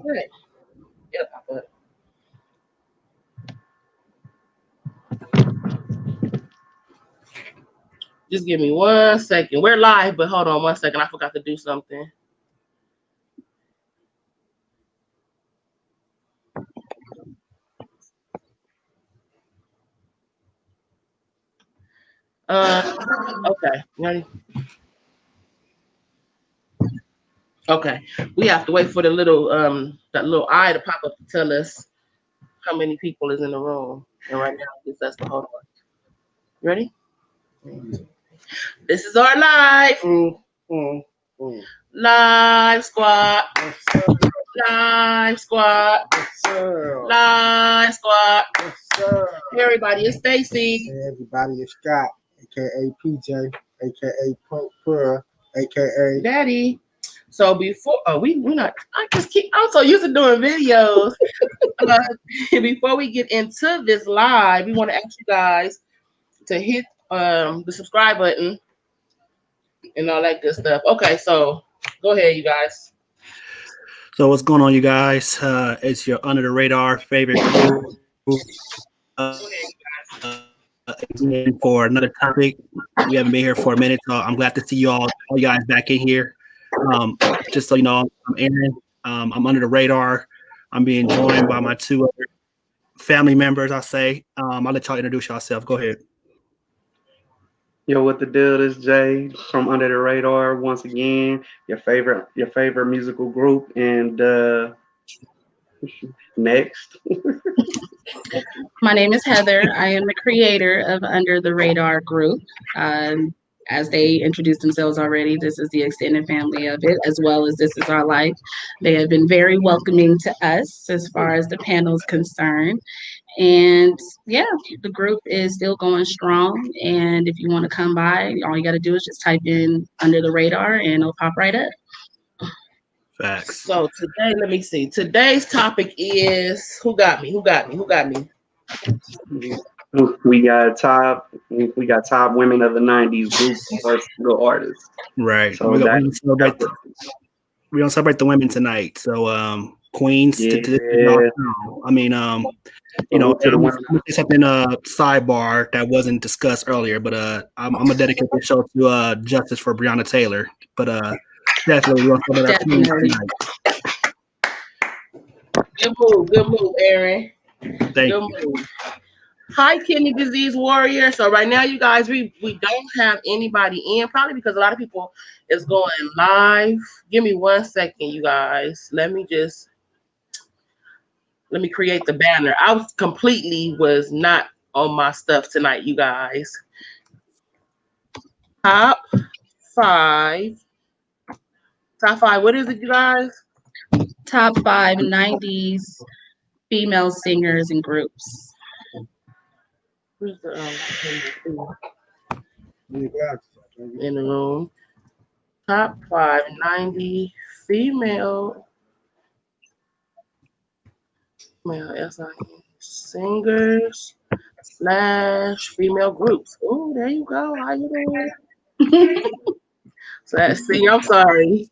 Good. Yep, but just give me 1 second. We're live, but hold on 1 second. I forgot to do something. Uh, okay. Ready? Okay. We have to wait for the little that little eye to pop up to tell us how many people is in the room. And right now it says to hold on. Ready? This is our live. Mm, mm. Live squad. Yes, sir. Live squad. Yes, sir. Live squad. Yes, sir. Hey everybody, it's Stacy. Hey, everybody, it's Scott, aka PJ, aka Punk Purr, aka. Daddy. So before we not I just keep I'm so used to doing videos. Uh, before we get into this live, we want to ask you guys to hit the subscribe button and all that good stuff. Okay, so go ahead, you guys. So what's going on, you guys? It's your under the radar favorite crew again for another topic. We haven't been here for a minute, so I'm glad to see all you guys back in here. Just so you know, I'm Aaron. I'm under the radar. I'm being joined by my two other family members. I'll say. I'll let y'all introduce yourself. Go ahead. Yo, what the deal? This Jay from Under the Radar once again. Your favorite musical group, and next. My name is Heather. I am the creator of Under the Radar Group. As they introduced themselves already, this is the extended family of it, as well as This Is Our Life. They have been very welcoming to us as far as the panel is concerned. And yeah, the group is still going strong. And if you want to come by, all you got to do is just type in Under the Radar and it'll pop right up. Facts. So today, let me see. Today's topic is who got me? Who got me? Who got me? We got top women of the '90s group or single artists. Right. So We that don't celebrate the women tonight. So Queens yeah. I mean To the I'm women. gonna say something sidebar that wasn't discussed earlier, but I'm gonna dedicate this show to justice for Breonna Taylor. But definitely we'll celebrate our Queens Definitely. tonight. Good move, Aaron. Thank Good you. move. Hi, kidney disease warrior. So right now, you guys, we don't have anybody in, probably because a lot of people is going live. Give me 1 second, you guys. Let me create the banner. I was not on my stuff tonight, you guys. Top five. Top five. What is it, you guys? Top 5 90s female singers and groups. Who's the Need glasses, in the room? Top 5 90 female singers / female groups. Oh, there you go. How you doing? So see, I'm sorry.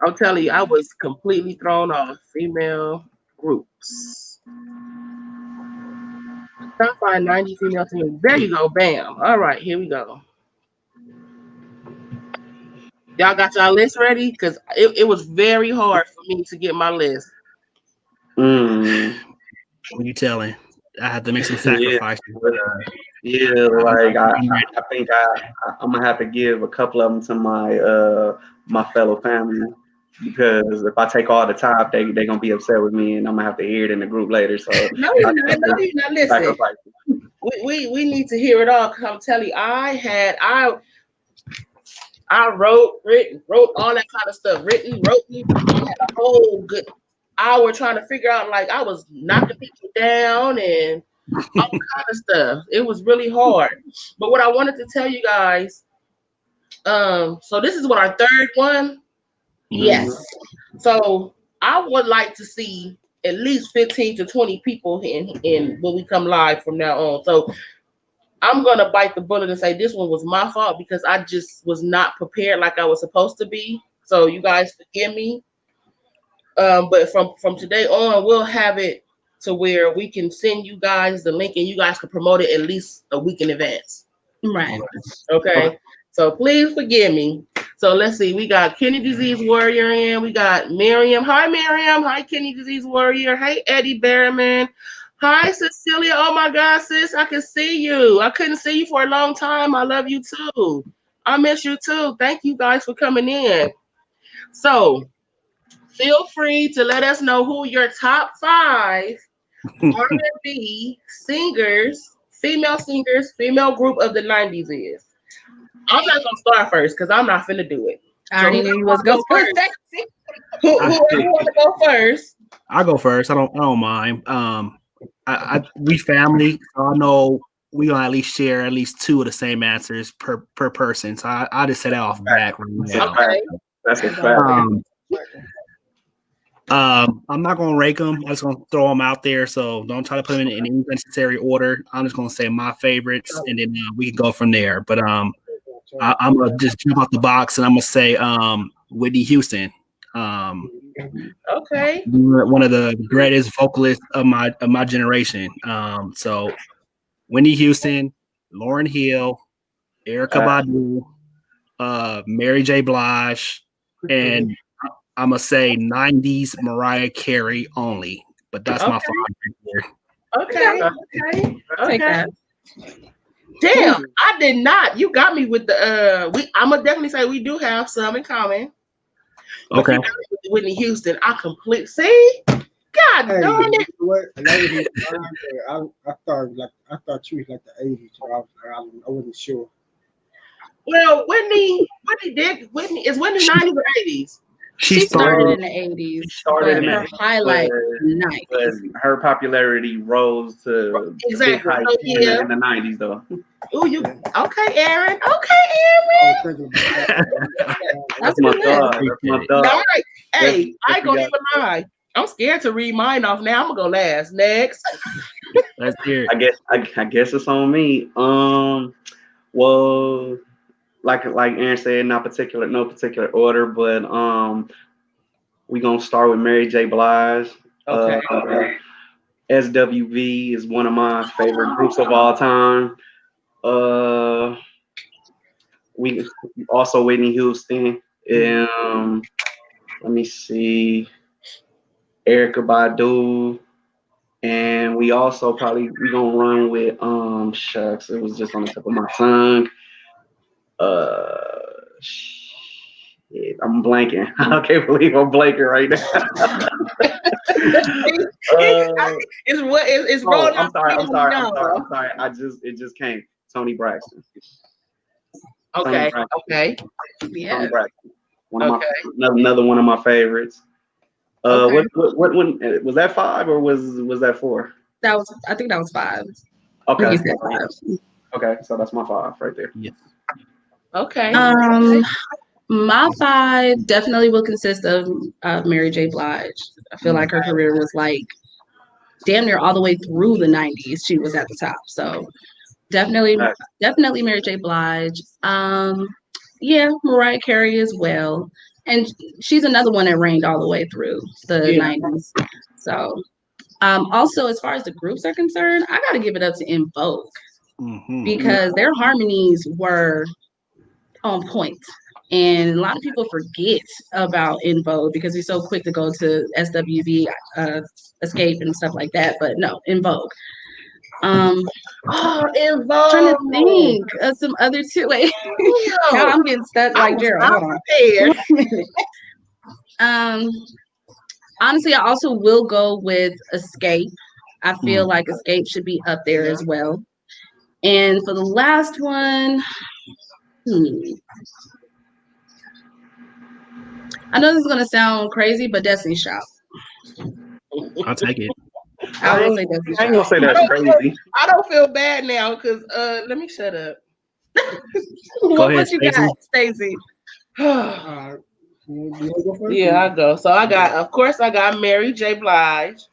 I'm telling you, I was completely thrown off. Female groups. Top 5 90 female singers. There you go. Bam. All right, here we go. Y'all got y'all list ready? Because it was very hard for me to get my list. Mm, When you telling, I had to make some yeah. sacrifices. Yeah, like I think I'm gonna have to give a couple of them to my fellow family because if I take all the top, they gonna be upset with me, and I'm gonna have to hear it in the group later. So No, I you're not. No, you're not. Listen, sacrifice. we need to hear it all. Cause I'm telling you, I wrote all that kind of stuff. Wrote me. I had a whole good hour trying to figure out. Like I was knocking people down and all kind of stuff. It was really hard. But what I wanted to tell you guys, so this is what our third one. Yes. So I would like to see at least 15 to 20 people in when we come live from now on. So I'm gonna bite the bullet and say this one was my fault because I just was not prepared like I was supposed to be. So you guys forgive me. But from today on, we'll have it to where we can send you guys the link and you guys can promote it at least a week in advance. Right. Okay. So please forgive me. So let's see. We got Kidney Disease Warrior in. We got Miriam. Hi, Miriam. Hi, Kidney Disease Warrior. Hey, Eddie Behrman. Hi, Cecilia. Oh my God, sis. I can see you. I couldn't see you for a long time. I love you too. I miss you too. Thank you guys for coming in. So feel free to let us know who your top 5 R&B singers, female group of the 90s is. I'm not gonna start first because I'm not finna do it. I already knew you was going to first. Who want to go first? I'll go first. I don't mind. We family, so I know we gonna at least share at least 2 of the same answers per person. So I just set that off back right now. Okay. That's a fact. I'm not gonna rank them. I'm just gonna throw them out there. So don't try to put them in any necessary order. I'm just gonna say my favorites, and then we can go from there. But I'm gonna just jump out the box, and I'm gonna say Whitney Houston. Okay. One of the greatest vocalists of my generation. So Whitney Houston, Lauryn Hill, Erykah Badu, Mary J. Blige, and I'm gonna say 90s Mariah Carey only. But that's my 5 right there. Okay. Take that. Damn, I did not. You got me with the I'm gonna definitely say we do have some in common. But Okay. you got me with Whitney Houston. I completely see. God Hey, darn it. what? I thought you was like the 80s. So I wasn't sure. Well, Whitney is Whitney 90s or 80s? She started in the 80s. Started in her the highlight but 90s. her popularity rose to Exactly. big heights So, yeah. in the 90s, though. Ooh, you okay, Aaron? Okay, Aaron. I was thinking about That's my good. dog. That's my dog. All right. Hey, Yes, I ain't gonna even lie. I'm scared to read mine off now. I'm gonna go last. Next. Let's hear it. I guess it's on me. Well, like Aaron said, no particular order, but we gonna start with Mary J. Blige. Okay. SWV is one of my favorite groups of all time. We also Whitney Houston. Let me see, Erykah Badu, and we also we gonna run with shucks. It was just on the tip of my tongue. Shit, I'm blanking. I can't believe I'm blanking right now. It's rolling. I'm sorry. It just came. Tony Braxton. Okay. Okay. Yeah. Tony Braxton. Another one of my favorites. Okay. What one was that 5 or was that 4? I think that was 5. Okay. You said 5. Okay, so that's my 5 right there. Yeah. Okay. My 5 definitely will consist of Mary J. Blige. I feel like her career was like damn near all the way through the 90s. She was at the top. So definitely Mary J. Blige. Yeah, Mariah Carey as well. And she's another one that reigned all the way through the 90s. So also, as far as the groups are concerned, I got to give it up to In Vogue because their harmonies were on point. And a lot of people forget about In Vogue because we're so quick to go to SWV, Escape, and stuff like that. But no, In Vogue. In Vogue. Trying to think of some other 2. Wait, now I'm getting stuck like Gerald. Hold on. Honestly, I also will go with Escape. I feel like Escape should be up there as well. And for the last one, I know this is gonna sound crazy, but Destiny's Child. I'll take it. I will say Destiny's Child. I ain't gonna say that's crazy. I don't feel bad now because let me shut up. What you got, Stacey? Yeah, I go. So I got Mary J. Blige.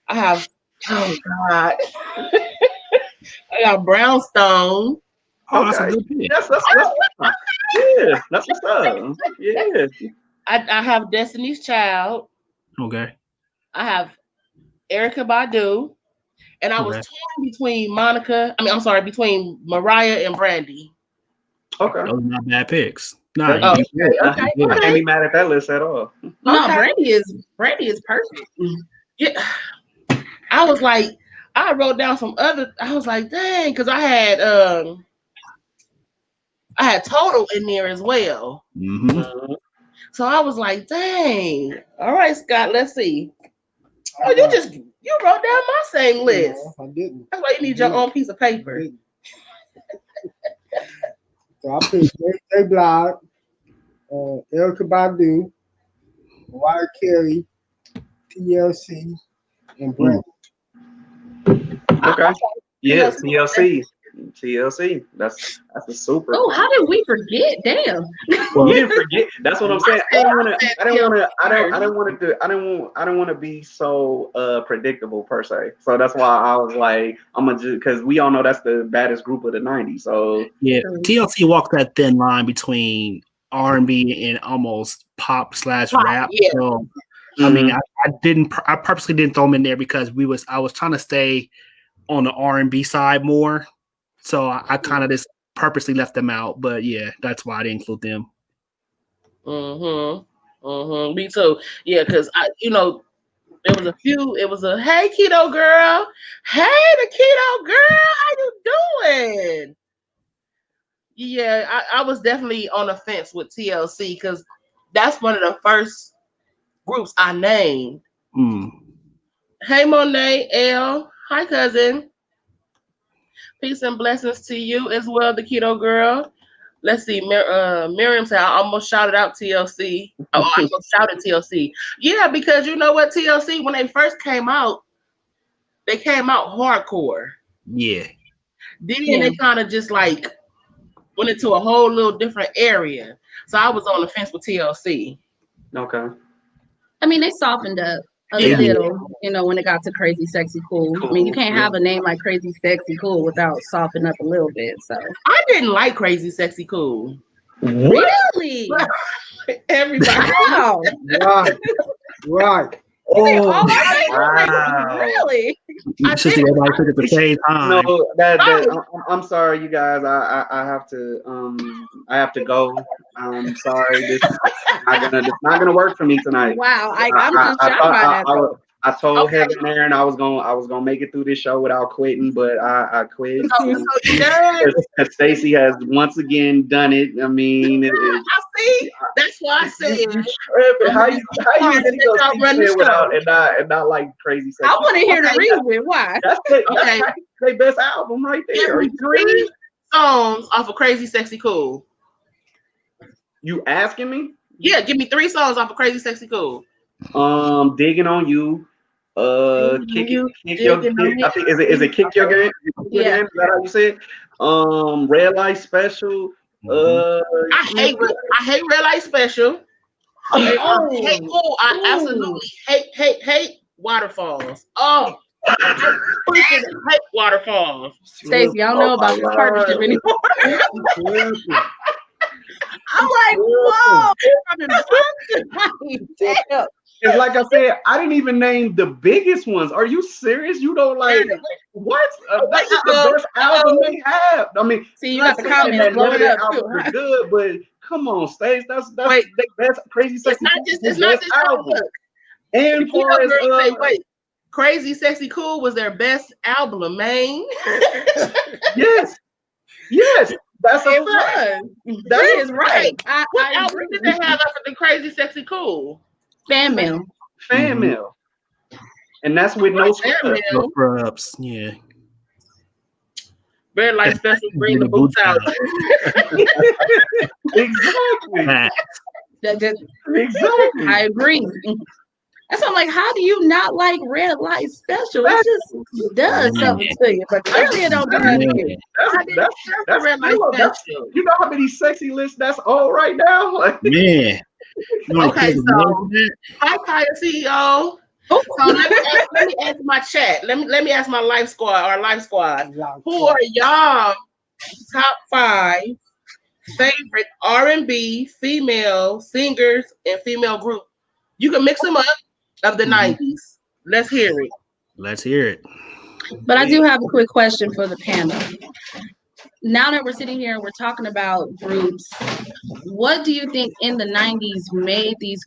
I have I got Brownstone. Oh, that's a good pick. That's what's up. Yeah. I I have Destiny's Child. Okay. I have Erica Badu, and I was Okay. torn between Monica. I mean, I'm sorry, between Mariah and Brandy. Okay. Those are not bad picks. Nah, That- Oh, you good. okay, You I good. can't be mad at that list at all. No, Okay. Brandy is perfect. Yeah, I was like, I wrote down some other. I was like, dang, because I had Total in there as well. Mm-hmm. So I was like, dang. All right, Scott, let's see. Oh, you wrote down my same list. No, I didn't. That's why you need your own piece of I paper. didn't. So I picked J. Block, Erica Badu, Mariah Carey, TLC, and Brandy. Okay. Yeah, TLC. TLC. That's a super. Oh, how did we forget? Damn. You didn't forget. That's what I'm saying. I didn't want to be so predictable per se. So that's why I was like, I'm gonna just because we all know that's the baddest group of the '90s. So Yeah, TLC walks that thin line between R&B and almost pop / rap. Yeah. So, I mean, I purposely didn't throw them in there because I was trying to stay on the R&B side more. So I kind of just purposely left them out. But yeah, that's why I didn't include them. Me too. Yeah, because there was a few. It was a hey keto girl, hey the keto girl, how you doing? Yeah, I was definitely on the fence with TLC because that's one of the first groups I named. Hey Monet, L, hi cousin. Peace and blessings to you as well, the keto girl. Let's see. Miriam said, I almost shouted out TLC. Oh, I almost shouted TLC. Yeah, because you know what, TLC, when they first came out, they came out hardcore. Yeah. Then they kind of just like went into a whole little different area. So I was on the fence with TLC. Okay. I mean, they softened up a little, when it got to Crazy Sexy Cool. I mean, you can't have a name like Crazy Sexy Cool without softening up a little bit. So I didn't like Crazy Sexy Cool. Really? Everybody. Wow. Right. Oh, wow. Really? It's just everybody took at the same time. No, I'm sorry, you guys. I have to go. I'm sorry. This is not gonna work for me tonight. Wow, I'm just shocked by that. I told Heaven and Aaron I was gonna make it through this show without quitting, but I quit. Stacey has once again done it. I mean, I see. That's why I said. How you without and not like Crazy Sexy? I want to hear the reason why. That's their best album right there. Give me 3 songs off of Crazy Sexy Cool. You asking me? Yeah, give me 3 songs off of Crazy Sexy Cool. Digging on You. Kick your game. I think is it Kick Your Game? Yeah. Is that how you say it? Red Light Special. I hate Red Light Special. I absolutely hate Waterfalls. Oh, I freaking hate Waterfalls. Stacey, I don't know about this partnership anymore. I'm like, whoa. Damn. It's like I said, I didn't even name the biggest ones. Are you serious? You don't like what? That's the best album they have. I mean, see, you got the comments blowing up too. Are good, but come on, Stace. That's the best Crazy Sexy. It's not just album. And for wait, Crazy Sexy Cool was their best album, man. Yes. That's a fact. That is right. What album did they have after the Crazy Sexy Cool? Fan mail. And that's with no scrubs. Yeah. Red Light Special, bring the boots out. Exactly. I agree. That's why I'm like, how do you not like Red Light Special? It just does something to you, but clearly it don't do nothing to you. That's Red Light Special. You know how many sexy lists that's all right now? Man. Okay, so hi, Kaya CEO. So let me ask my chat. Let me ask my life squad. Who are y'all top 5 favorite R&B female singers and female group. You can mix them up of the 90s. Let's hear it. Let's hear it. But I do have a quick question for the panel. Now that we're sitting here and we're talking about groups, what do you think in the 90s made these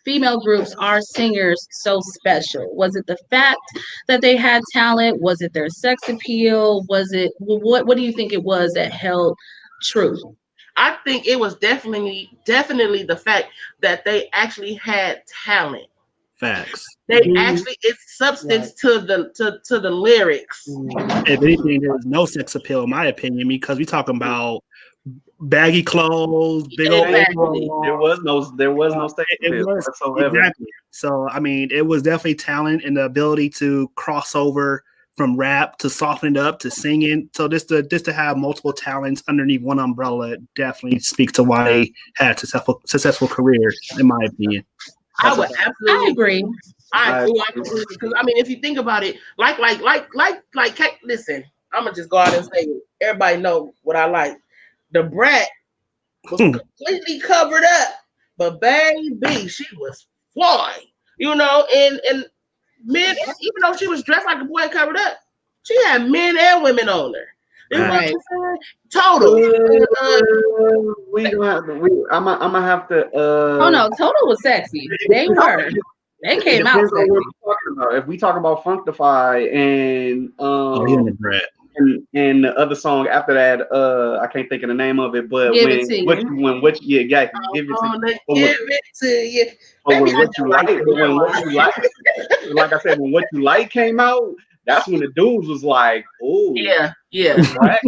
female groups, our singers, so special? Was it the fact that they had talent? Was it their sex appeal? Was it what do you think it was that held true? I think it was definitely the fact that they actually had talent. Facts. They actually it's substance to the lyrics. If anything, there was no sex appeal, in my opinion, because we talking about baggy clothes, big old. Exactly. There was no sex appeal whatsoever. Exactly. So I mean, it was definitely talent and the ability to cross over from rap to soften it up to singing. So just to have multiple talents underneath one umbrella definitely speaks to why they had successful career, in my opinion. I would absolutely agree. I agree because I mean, if you think about it, like, listen, I'm gonna just go out and say it. Everybody know what I like. The brat was completely covered up, but baby, she was flying, and men, even though she was dressed like a boy and covered up, she had men and women on her. You know what I'm saying? Total. I'm gonna have to. Oh no, Total was sexy. They were. They came out sexy. If we talk about Funkify and and the other song after that, I can't think of the name of it, but give it to you. Give it to you. But when what you like, like I said, when What You Like came out, that's when the dudes was like, "Oh, yeah, right.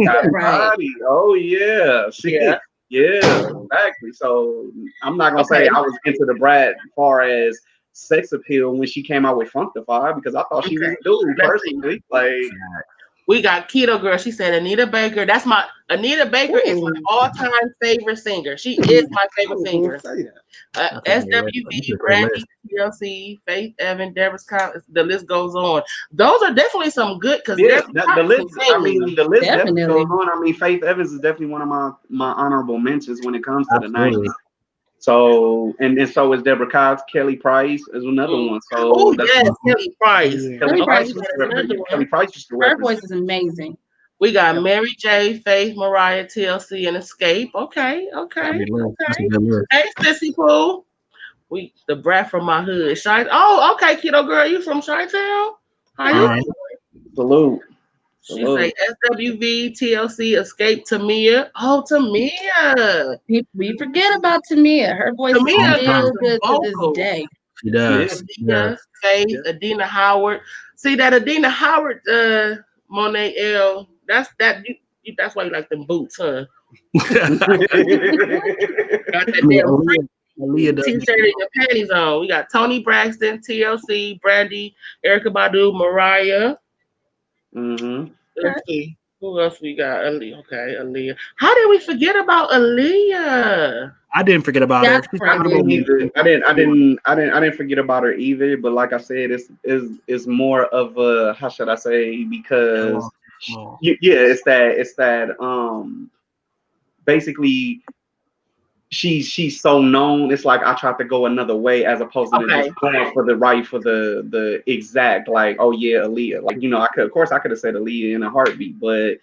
Oh yeah, exactly." So I'm not gonna say I was into the brat as far as sex appeal when she came out with Funkify because I thought she was a dude personally. Like, we got Keto Girl. She said Anita Baker. Anita Baker is my all-time favorite singer. She is my favorite singer. SWV, Brandy, TLC, Faith Evans, Deborah Scott. The list goes on. Those are definitely some good because the list. I mean, the list definitely goes on. I mean, Faith Evans is definitely one of my honorable mentions when it comes to the 90s. So so is Deborah Cox. Kelly Price is another one. So Kelly Price. Kelly Price. Her voice is amazing. We got Mary J, Faith, Mariah, TLC, and Escape. Okay. Hey, Sissy Pooh. The brat from my hood. Oh, okay, Keto Girl. You from Chi-Town? How you doing? Salute. She say SWV, TLC, Escape, Tamia. Oh, Tamia. We forget about Tamia. Her voice is still good to this day. She does. Faith, Adina Howard. See that Adina Howard, Monet L. That's why you like them boots, huh? Got that damn t-shirt and your panties on. We got Tony Braxton, TLC, Brandy, Erykah Badu, Mariah. Let's see. Who else we got? Aaliyah. Okay, Aaliyah. How did we forget about Aaliyah? I didn't forget about her. I didn't forget about her either. But like I said, it's more of a, how should I say? Because it's that basically she's so known. It's like I tried to go another way as opposed to just going for the exact, like, oh yeah, Aaliyah. Like, I could have said Aaliyah in a heartbeat, but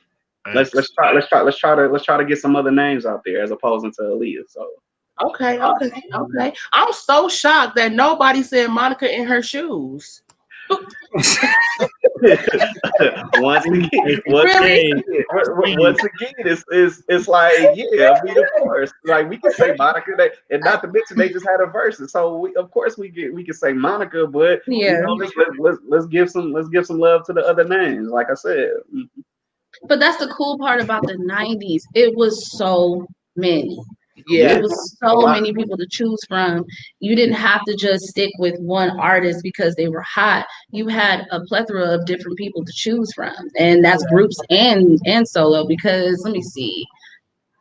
let's try to get some other names out there as opposed to Aaliyah. So okay. I'm so shocked that nobody said Monica in her shoes. once again, it's like, yeah, I mean, of course, like we can say Monica, and not to mention they just had a verse, so of course we can say Monica, but let's give some love to the other names, like I said. But that's the cool part about the 90s. It was so many. Yeah, it was so many people to choose from. You didn't have to just stick with one artist because they were hot. You had a plethora of different people to choose from, and that's groups and solo. Because let me see,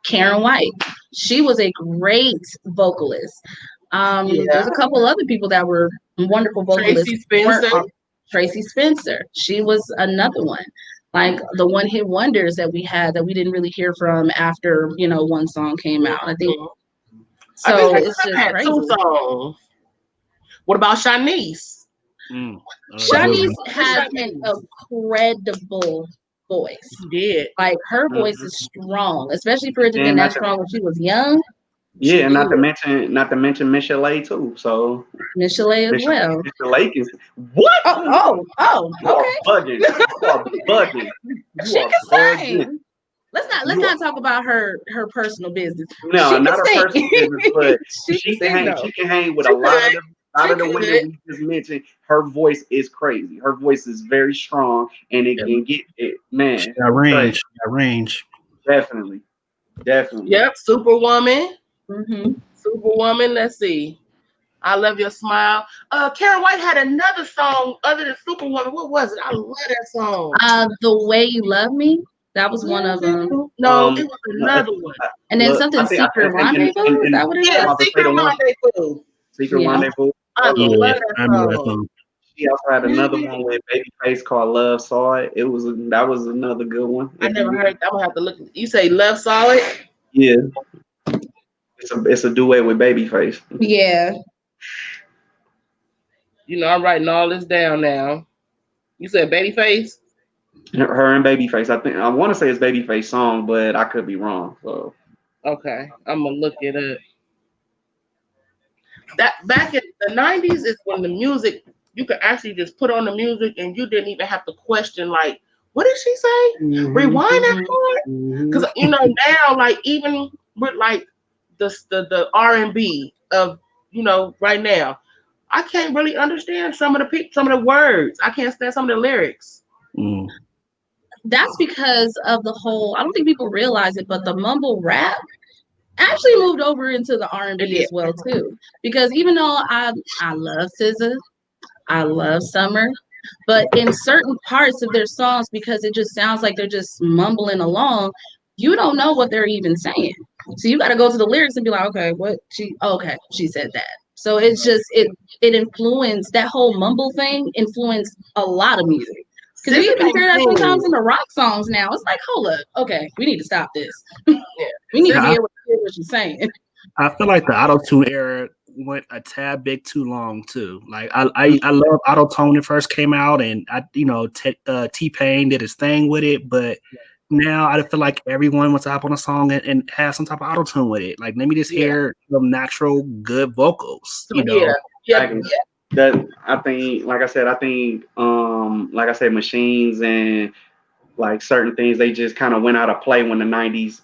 Karen White, she was a great vocalist. There's a couple other people that were wonderful vocalists. Tracy Spencer, she was another one. like the one hit wonders that we had that we didn't really hear from after, you know, one song came out. I think so. It's just had crazy. 2 songs. What about Shanice? Shanice has an incredible voice. She did. Like her voice is strong, especially for it to have been that strong when she was young. Yeah, and not to mention Michelle A too. So Michelle A as well. Michelle A is what? Oh, okay. Bugging. You are bugging. She can sing. Let's not talk about her personal business. No, not her personal business, but she can hang with a lot of the women we just mentioned. Her voice is crazy. Her voice is very strong, and it can get it. Man, she got range. Definitely. Yep, Superwoman. Mm-hmm. Superwoman. Let's see. I Love Your Smile. Karen White had another song other than Superwoman. What was it? I love that song. The Way You Love Me. That was one of them. No, it was another one. And then something Secret Rendezvous. Is that what it is? Yeah, Secret Rendezvous. Secret Rendezvous. I love that song. She also had another one with Babyface called Love Saw It. That was another good one. I never heard. I'm gonna have to look. You say Love Saw It? Yeah. It's a duet with Babyface. Yeah. You know, I'm writing all this down now. You said Babyface? Her and Babyface. I want to say it's Babyface song, but I could be wrong. So okay, I'm gonna look it up. That back in the 90s is when the music you could actually just put on the music and you didn't even have to question like, what did she say? Mm-hmm. Rewind that part? Because you know now, like even with like the R&B of right now, I can't really understand some of the words. I can't stand some of the lyrics. Mm. That's because of the whole. I don't think people realize it, but the mumble rap actually moved over into the R&B as well too. Because even though I love SZA, I love Summer, but in certain parts of their songs, because it just sounds like they're just mumbling along, you don't know what they're even saying. So you got to go to the lyrics and be like, okay, she said that. So it's just it influenced that whole mumble thing influenced a lot of music. Because you even hear that sometimes in the rock songs now. It's like, hold up, okay, we need to stop this. We need to be able to hear what you're saying. I feel like the auto-tune era went a tad bit too long too. Like I love auto-tune when it first came out, and T-Pain did his thing with it, but now I feel like everyone wants to hop on a song and have some type of auto-tune with it. Like let me just hear some natural good vocals. That I think, like I said, machines and like certain things, they just kind of went out of play when the 90s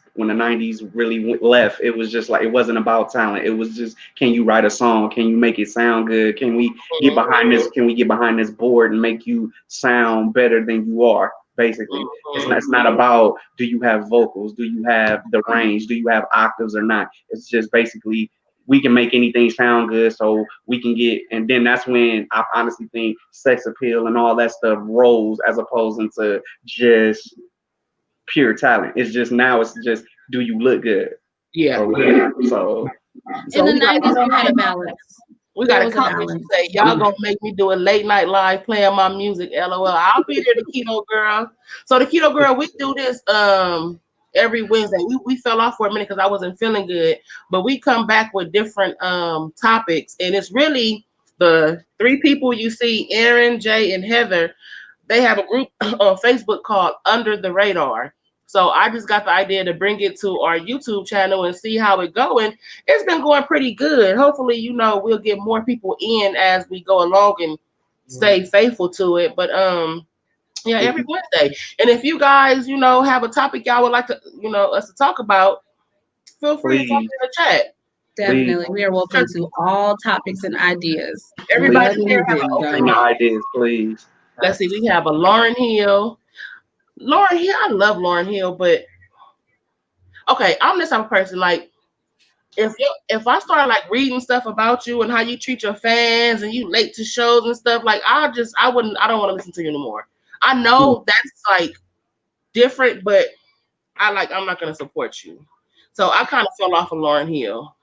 really left. It was just like, it wasn't about talent. It was just, can you write a song? Can you make it sound good? Can we get behind this? Can we get behind this board and make you sound better than you are? Basically, it's not about, do you have vocals? Do you have the range? Do you have octaves or not? It's just basically, we can make anything sound good, so we can get, and then that's when I honestly think sex appeal and all that stuff rose, as opposed to just pure talent. It's just now, it's just, do you look good? Yeah. So in the 90s, we had a balance. We got a comment say, y'all gonna make me do a late night live playing my music, LOL. I'll be there, the Keto Girl. So the Keto Girl, we do this every Wednesday. We fell off for a minute because I wasn't feeling good, but we come back with different topics, and it's really the 3 people you see, Aaron, Jay, and Heather. They have a group on Facebook called Under the Radar. So I just got the idea to bring it to our YouTube channel and see how it going. It's been going pretty good. Hopefully, we'll get more people in as we go along and stay faithful to it. But every Wednesday. And if you guys, have a topic y'all would like to, us to talk about, feel free to talk in the chat. Definitely. We are open to all topics and ideas. Everybody here have open ideas, please. Let's see, we have a Lauren Hill. Lauren Hill, I love Lauren Hill, but okay, I'm this type of person. Like, if I start like reading stuff about you and how you treat your fans and you late to shows and stuff, like I don't want to listen to you anymore. I know that's like different, but I'm not gonna support you. So I kind of fell off of Lauren Hill.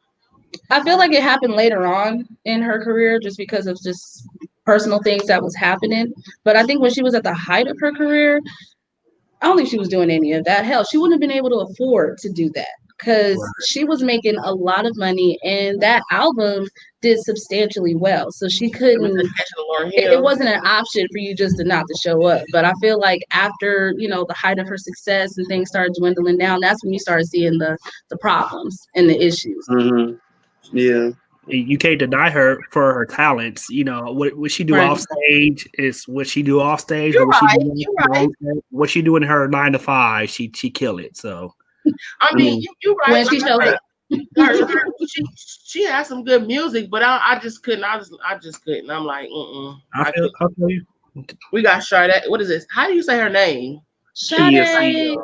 I feel like it happened later on in her career just because of just personal things that was happening. But I think when she was at the height of her career, I don't think she was doing any of that. Hell, she wouldn't have been able to afford to do that because she was making a lot of money, and that album did substantially well. So she couldn't. It wasn't an option for you just to not to show up. But I feel like after the height of her success and things started dwindling down, that's when you started seeing the problems and the issues. Mm-hmm. Yeah. You can't deny her for her talents. What she do off stage is what she do off stage. You're what right. What she do in her 9 to 5, she kill it. So I mean, you're right. When she shows up, she has some good music, but I just couldn't. I just couldn't. I'm like, I feel you. We got Sade. What is this? How do you say her name? Sade. Sade.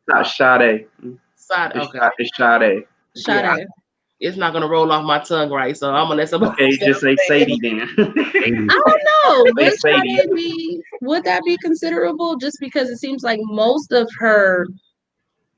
Not Sade. Okay. It's Sade. Sade. It's not gonna roll off my tongue right, so I'm gonna let somebody. Okay, just say Sadie then. I don't know. Would that be considerable? Just because it seems like most of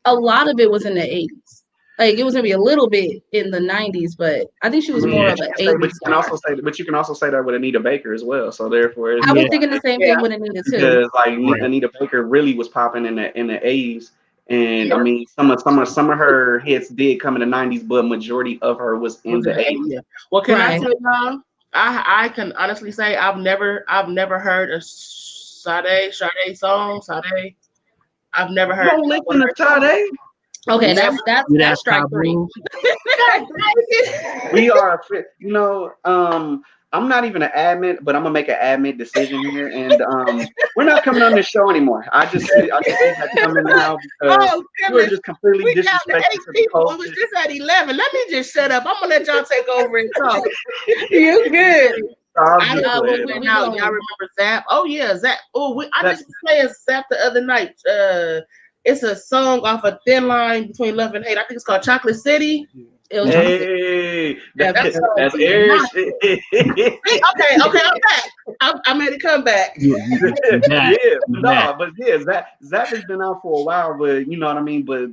a lot of it was in the 80s. Like it was maybe a little bit in the 90s, but I think she was more of an 80s. But you can also say that with Anita Baker as well. So therefore, I was thinking the same thing with Anita too. Because Anita Baker really was popping in the 80s. And I mean, some of her hits did come in the 90s, but majority of her was in the 80s. Well, can I tell y'all? I can honestly say I've never heard a Sade song. Sade. I've never heard. Don't listen to Sade. Okay, that's strike 3. We are, I'm not even an admin, but I'm gonna make an admin decision here, and we're not coming on this show anymore. I just see that coming now because we're just completely disrespecting the culture. It was just at 11. Let me just shut up. I'm gonna let y'all take over and talk. You good? Y'all remember Zap? Oh yeah, Zap. I just played Zap the other night. It's a song off of Thin Line Between Love and Hate. I think it's called Chocolate City. Hey, that's air shit. Okay, I'm back. I made it come back. Zap has been out for a while, but you know what I mean. But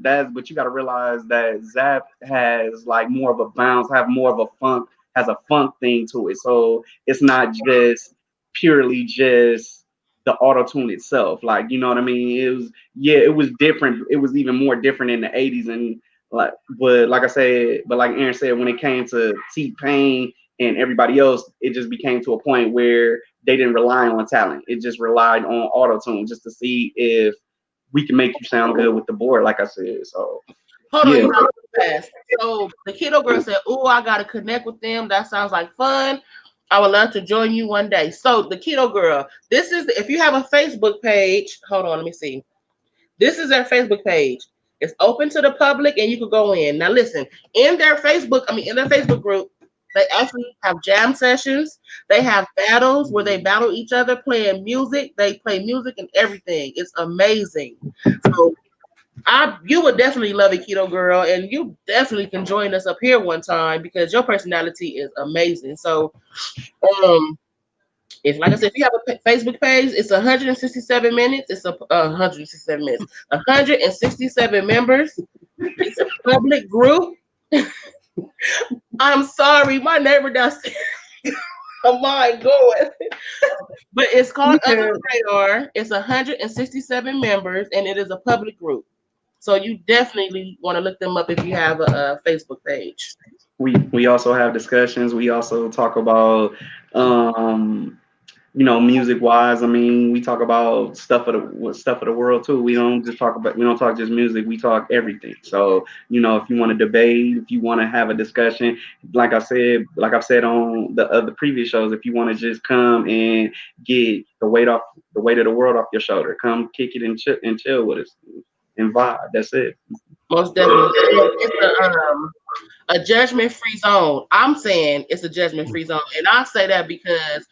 you got to realize that Zap has like more of a bounce, has a funk thing to it. So it's not just purely just the auto tune itself. Like you know what I mean. It was different. It was even more different in the 80s and. Like Aaron said, when it came to T-Pain and everybody else, it just became to a point where they didn't rely on talent. It just relied on auto-tune just to see if we can make you sound good with the board, like I said. So hold on, fast. So the Kiddo girl said, "Oh, I gotta connect with them. That sounds like fun. I would love to join you one day." So the Kiddo girl, if you have a Facebook page, hold on, let me see. This is their Facebook page. It's open to the public and you can go in. Now listen, in their Facebook group, they actually have jam sessions. They have battles where they battle each other playing music. They play music and everything. It's amazing. So you would definitely love it, Kiddo girl, and you definitely can join us up here one time because your personality is amazing. So if, like I said, if you have a Facebook page, it's 167 minutes. It's 167 minutes. 167 members. It's a public group. I'm sorry, my neighbor downstairs. I'm mind going. But it's called Under the Radar. It's 167 members, and it is a public group. So you definitely want to look them up if you have a Facebook page. We also have discussions. We also talk about music wise. I mean, we talk about stuff of the world too. We don't talk just music. We talk everything. So, if you want to debate, if you want to have a discussion, like I've said on the other previous shows, if you want to just come and get the weight of the world off your shoulder, come kick it and chill with us and vibe. That's it. Most definitely. It's a judgment-free zone. I'm saying it's a judgment-free zone. And I say that because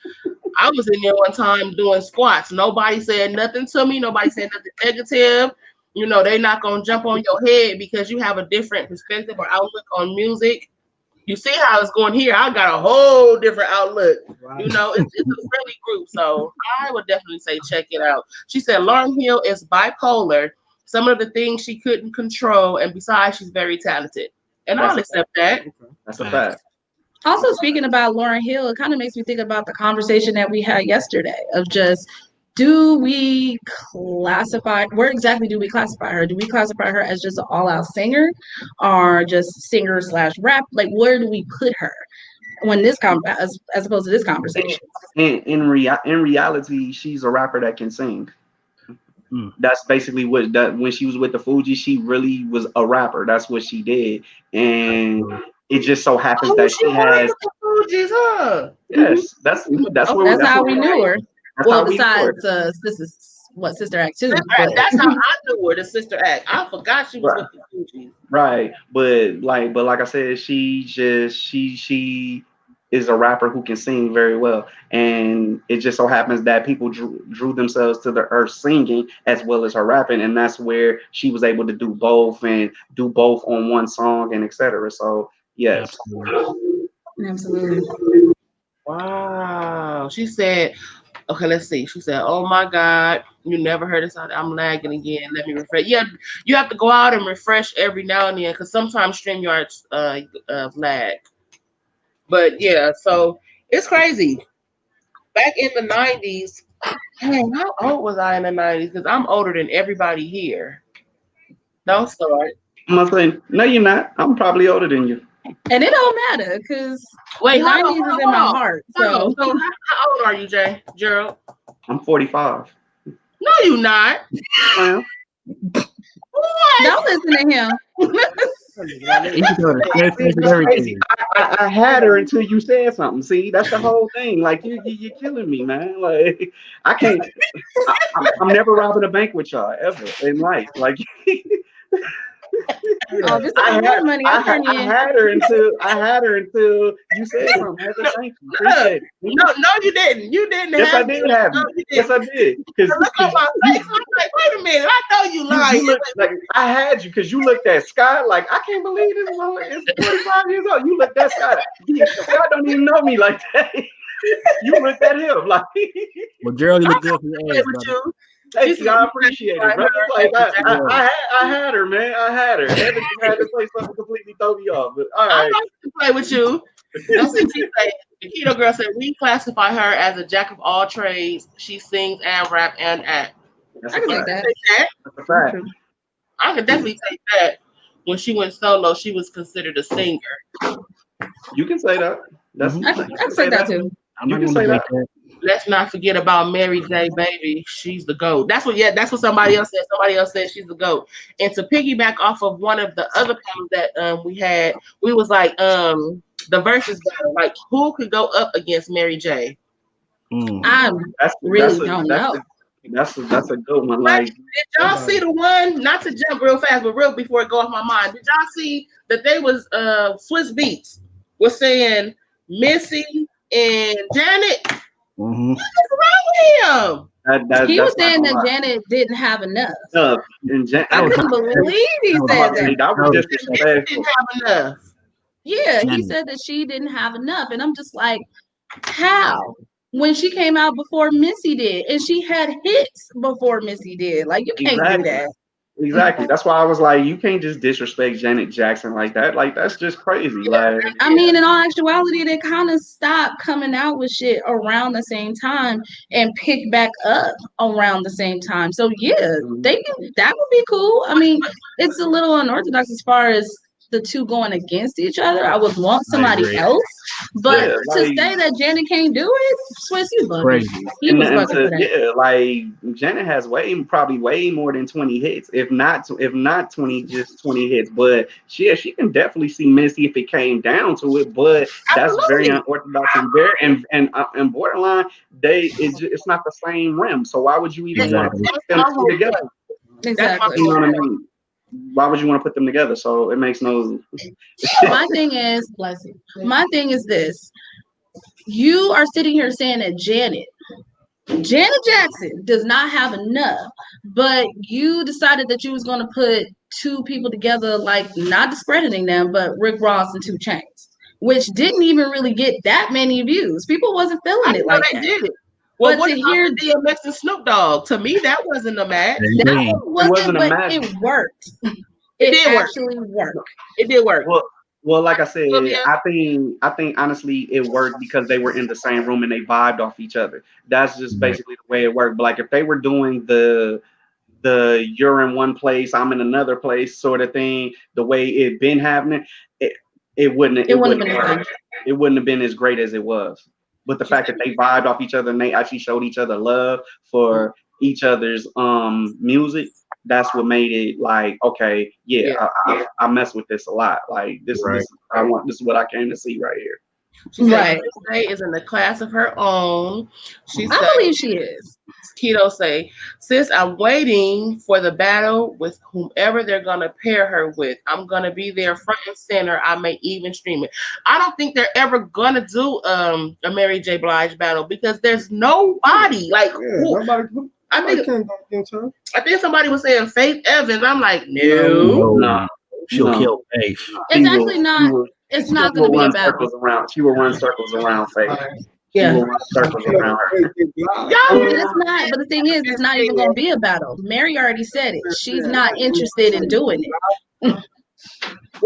I was in there one time doing squats. Nobody said nothing to me. Nobody said nothing negative. They're not going to jump on your head because you have a different perspective or outlook on music. You see how it's going here. I got a whole different outlook. Right. It's a friendly group. So I would definitely say check it out. She said Lauryn Hill is bipolar. Some of the things she couldn't control. And besides, she's very talented. And I'll accept that. That's a fact. Also, speaking about Lauryn Hill, it kind of makes me think about the conversation that we had yesterday of just do we classify, where exactly do we classify her? Do we classify her as just an all-out singer or just singer slash rap? Like, where do we put her when this as opposed to this conversation? In reality, she's a rapper that can sing. That's basically what that when she was with the Fuji, she really was a rapper. That's what she did, and it just so happens that she has. The Fugees, huh? Yes, that's That's how we knew her. That's Well, how we knew her. besides this is what Sister Act 2. That's how I knew her, the Sister Act. I forgot she was with the Fugees. Right, but like I said, she is a rapper who can sing very well, and it just so happens that people drew themselves to her singing as well as her rapping, and that's where she was able to do both on one song and etc. So yes, Absolutely. Wow. She said, okay, let's see. She said, oh my God, you never heard this. I'm lagging again. Let me refresh. Yeah, you have to go out and refresh every now and then because sometimes StreamYard's lag. But yeah, so it's crazy. Back in the 90s, dang, how old was I in the 90s? Because I'm older than everybody here. Don't start. I'm gonna say no, you're not. I'm probably older than you. And it don't matter because Wait, the 90s is in my heart. So how old are you, Gerald? I'm 45. No, you not. Well, don't listen to him. I had her until you said something. See, that's the whole thing. Like you're killing me, man. Like I can't. I'm never robbing a bank with y'all ever in life. Like. Oh, this is more money. I had her until you said something. Thank you. Appreciate it. No, you didn't. You didn't. Yes, I did have you. Yes, I did. Look at my face. I'm like, wait a minute. I know you lying. You like I had you because you looked at Scott like I can't believe this woman is 45 years old. You looked at Scott. Scott don't even know me like that. You looked at him like. Well, Gerald, you look good for your age, brother. Thank you, I appreciate it, bro. Like I had her, man. I had her. Everything had to play something completely throw me off. But all right, I like to play with you. The keto girl said we classify her as a jack of all trades. She sings and rap and act. That's I can take that. That's a fact. I can definitely take that. When she went solo, she was considered a singer. You can say that. I can say that too. You can say that. Let's not forget about Mary J. Baby. She's the GOAT. That's what somebody else said. Somebody else said she's the GOAT. And to piggyback off of one of the other panels that we had, we was like the versus battle. Like who could go up against Mary J? I really don't know. That's a good one. Like, did y'all see the one? Not to jump real fast, but real before it go off my mind. Did y'all see that they was Swiss Beats was saying Missy and Janet? Mm-hmm. What's wrong with him? He was saying that Janet didn't have enough. I couldn't believe he said that. That was disrespectful. Didn't have enough. Yeah, he said that she didn't have enough, and I'm just like, how? When she came out before Missy did, and she had hits before Missy did. Like you can't do that. Exactly. That's why I was like, you can't just disrespect Janet Jackson like that. Like that's just crazy. Like I mean, in all actuality, they kind of stopped coming out with shit around the same time and pick back up around the same time. So yeah, that would be cool. I mean, it's a little unorthodox as far as the two going against each other. I would want somebody else, but to say that Janet can't do it, Swiss, you bugging. He was bugging for that. Yeah, like Janet has probably way more than 20 hits, if not 20, just 20 hits. But she can definitely see Missy if it came down to it. But that's very unorthodox and very and borderline. It's not the same rim. So why would you even want to put them together? Exactly. You know what I mean? Why would you want to put them together? So it makes no. My thing is, bless you. My thing is this: you are sitting here saying that Janet Jackson does not have enough, but you decided that you was going to put two people together, like not discrediting them, but Rick Ross and 2 Chainz, which didn't even really get that many views. People wasn't feeling it like that. Did it. Well, what to hear DMX and Snoop Dogg? To me, that wasn't a match. That wasn't a match. It worked. It actually worked. It did work. Well, Well, like I said, Sylvia? I think honestly it worked because they were in the same room and they vibed off each other. That's just basically the way it worked. But like if they were doing the you're in one place, I'm in another place sort of thing, the way it been happening, it It wouldn't have been work. It wouldn't have been as great as it was. But the fact that they vibed off each other and they actually showed each other love for each other's music, that's what made it like, okay, yeah. I mess with this a lot. Like this this is what I came to see right here. She said Tay is in the class of her own. I believe she is. Keto say, sis, I'm waiting for the battle with whomever they're gonna pair her with. I'm gonna be there front and center. I may even stream it. I don't think they're ever gonna do a Mary J. Blige battle because there's nobody like nobody. I think somebody was saying Faith Evans. I'm like, no. She'll kill Faith. It's actually not. It's not going to be a battle. She will run circles around Faith. Yeah. She will run circles around her. It's not. But the thing is, it's not even going to be a battle. Mary already said it. She's not interested in doing it.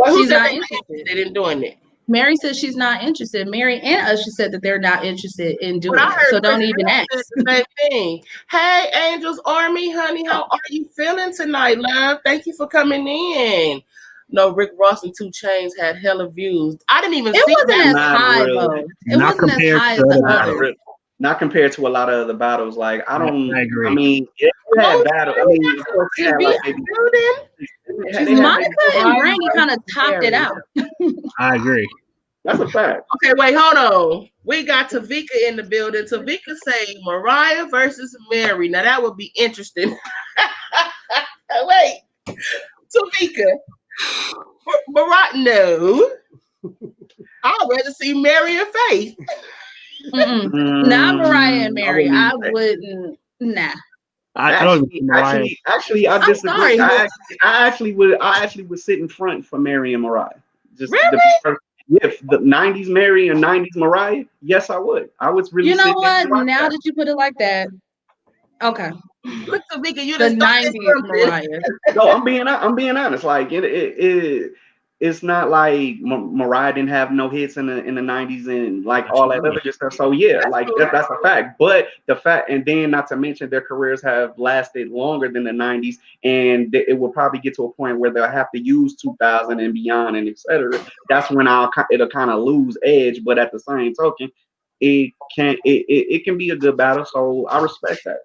She's not interested in doing it. Mary says she's not interested. Mary and Usher said that they're not interested in doing it. So don't even ask. The same thing. Hey, Angels Army, honey, how are you feeling tonight, love? Thank you for coming in. No, Rick Ross and 2 Chainz had hella views. I didn't even see it. Wasn't that. as high though. It wasn't as high as the others. Not compared to a lot of other battles. Like I agree. I mean, it had battle. I mean, Monica and Brandy kind of topped it out. I agree. That's a fact. Okay, wait, hold on. We got Tavika in the building. Tavika say Mariah versus Mary. Now that would be interesting. Wait, Tavika. Mariah, no. I'd rather see Mary and Faith. Not Mariah and Mary. I wouldn't. Nah. Actually, I disagree. I actually would sit in front for Mary and Mariah. Just really? If the 90s Mary and 90s Mariah, yes, I would. I was really. You know what? Now that you put it like that, okay. Look, Tavika, you the 90s Mariah. No, I'm being honest. Like it's not like Mariah didn't have no hits in the 90s and like all that other good stuff. So yeah, like that's a fact. But the fact, and then not to mention their careers have lasted longer than the 90s, and it will probably get to a point where they'll have to use 2000 and beyond and etc. That's when it'll kind of lose edge. But at the same token, it can be a good battle. So I respect that.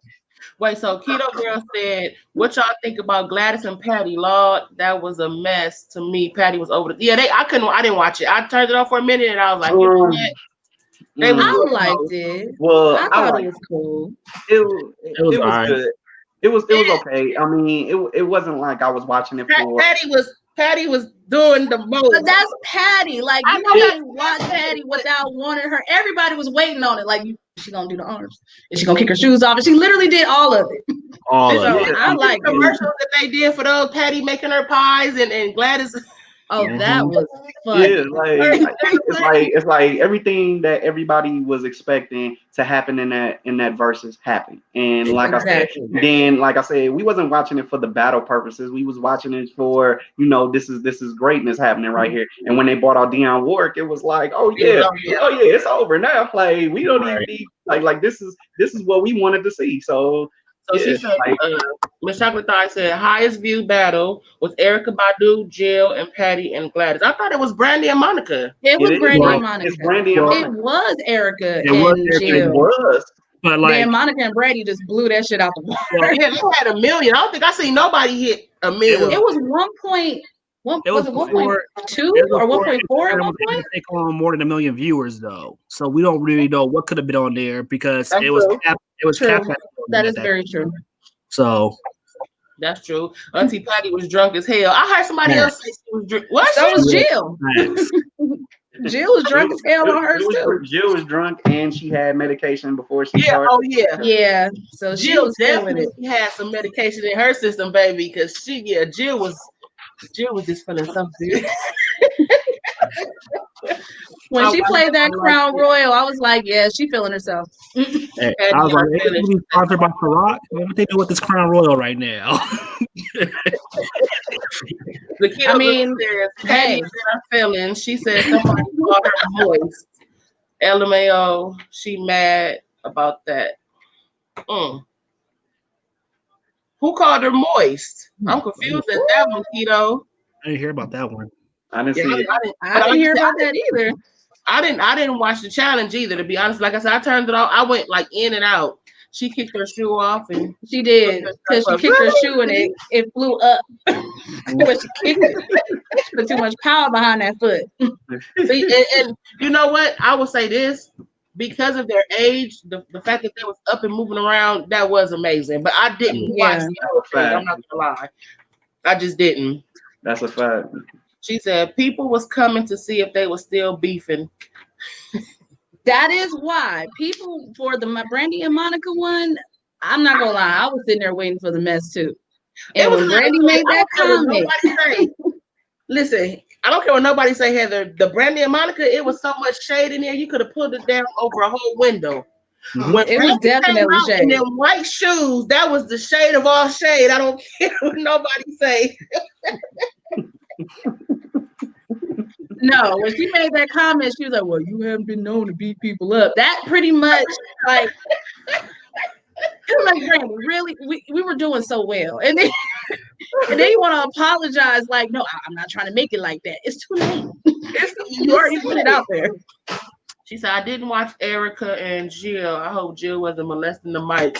Wait, so Keto Girl said, what y'all think about Gladys and Patty? Lord, that was a mess to me. Patty was over the I didn't watch it. I turned it off for a minute and I was like, I liked it. Well, I thought it was cool. It was good. It was okay. I mean, it wasn't like I was watching it for Patty was doing the most. But that's Patty. Like you can't watch Patty without wanting her. Everybody was waiting on it. Like she gonna do the arms. Is she gonna kick her shoes off? And she literally did all of it. I like the commercials that they did for those Patty making her pies and Gladys. Oh, that was fun. Yeah, it's like everything that everybody was expecting to happen in that versus happened. And like I said, we wasn't watching it for the battle purposes. We was watching it for, this is greatness happening right here. And when they brought out Dionne Warwick, it was like, it's over now. Like we don't even need like this is what we wanted to see. So she said, Miss Chocolate Thigh said, highest viewed battle was Erykah Badu, Jill, and Patty and Gladys. I thought it was Brandy and Monica. It was Brandy and Monica. It's Brandy and Monica. It was Erykah and Jill. It was. But like Monica and Brandy just blew that shit out the water. They had 1 million. I don't think I seen nobody hit 1 million. It was 1.2 or 1.4 at one point? Take on more than 1 million viewers though, so we don't really know what could have been on there because it was capped. That is very true. So that's true. Auntie Patty was drunk as hell. I heard somebody else say she was drunk. What? So was Jill. Jill was drunk as hell on hers too. Jill was drunk and she had medication before she started. Oh yeah. Yeah. So Jill definitely had some medication in her system, baby, because Jill was just feeling something. When she played that Crown Royal, I was like, yeah, she feeling herself. Hey, I was like, they sponsored by Ciroc. What they do with this Crown Royal right now? The keto I mean, says hey. Patty in her feelings. She said somebody called her moist. LMAO. She mad about that. Mm. Who called her moist? I'm confused at that one, keto. I didn't hear about that one. I didn't Yeah, see it. I didn't hear about that either. I didn't watch the challenge either, to be honest. Like I said, I turned it off. I went like in and out. She kicked her shoe off and She did, because she kicked her shoe and it flew up when she kicked it. She put too much power behind that foot. See, and you know what? I will say this. Because of their age, the fact that they was up and moving around, that was amazing. But I didn't watch the whole thing. I'm not gonna lie. I just didn't. That's a fact. She said people was coming to see if they were still beefing. That is why people for the Brandy and Monica one, I'm not gonna lie, I was sitting there waiting for the mess too. And when Brandy made that comment, listen, I don't care what nobody say, Heather. The Brandy and Monica, it was so much shade in there, you could have pulled it down over a whole window. Mm-hmm. When it was definitely shade. In them white shoes, that was the shade of all shade. I don't care what nobody say. No, when she made that comment, she was like, "Well, you haven't been known to beat people up." That pretty much like. It was like, Brandy, really? We were doing so well. And then you want to apologize like, no, I'm not trying to make it like that. It's too late. You already put it out there. She said, I didn't watch Erica and Jill. I hope Jill wasn't molesting the mic.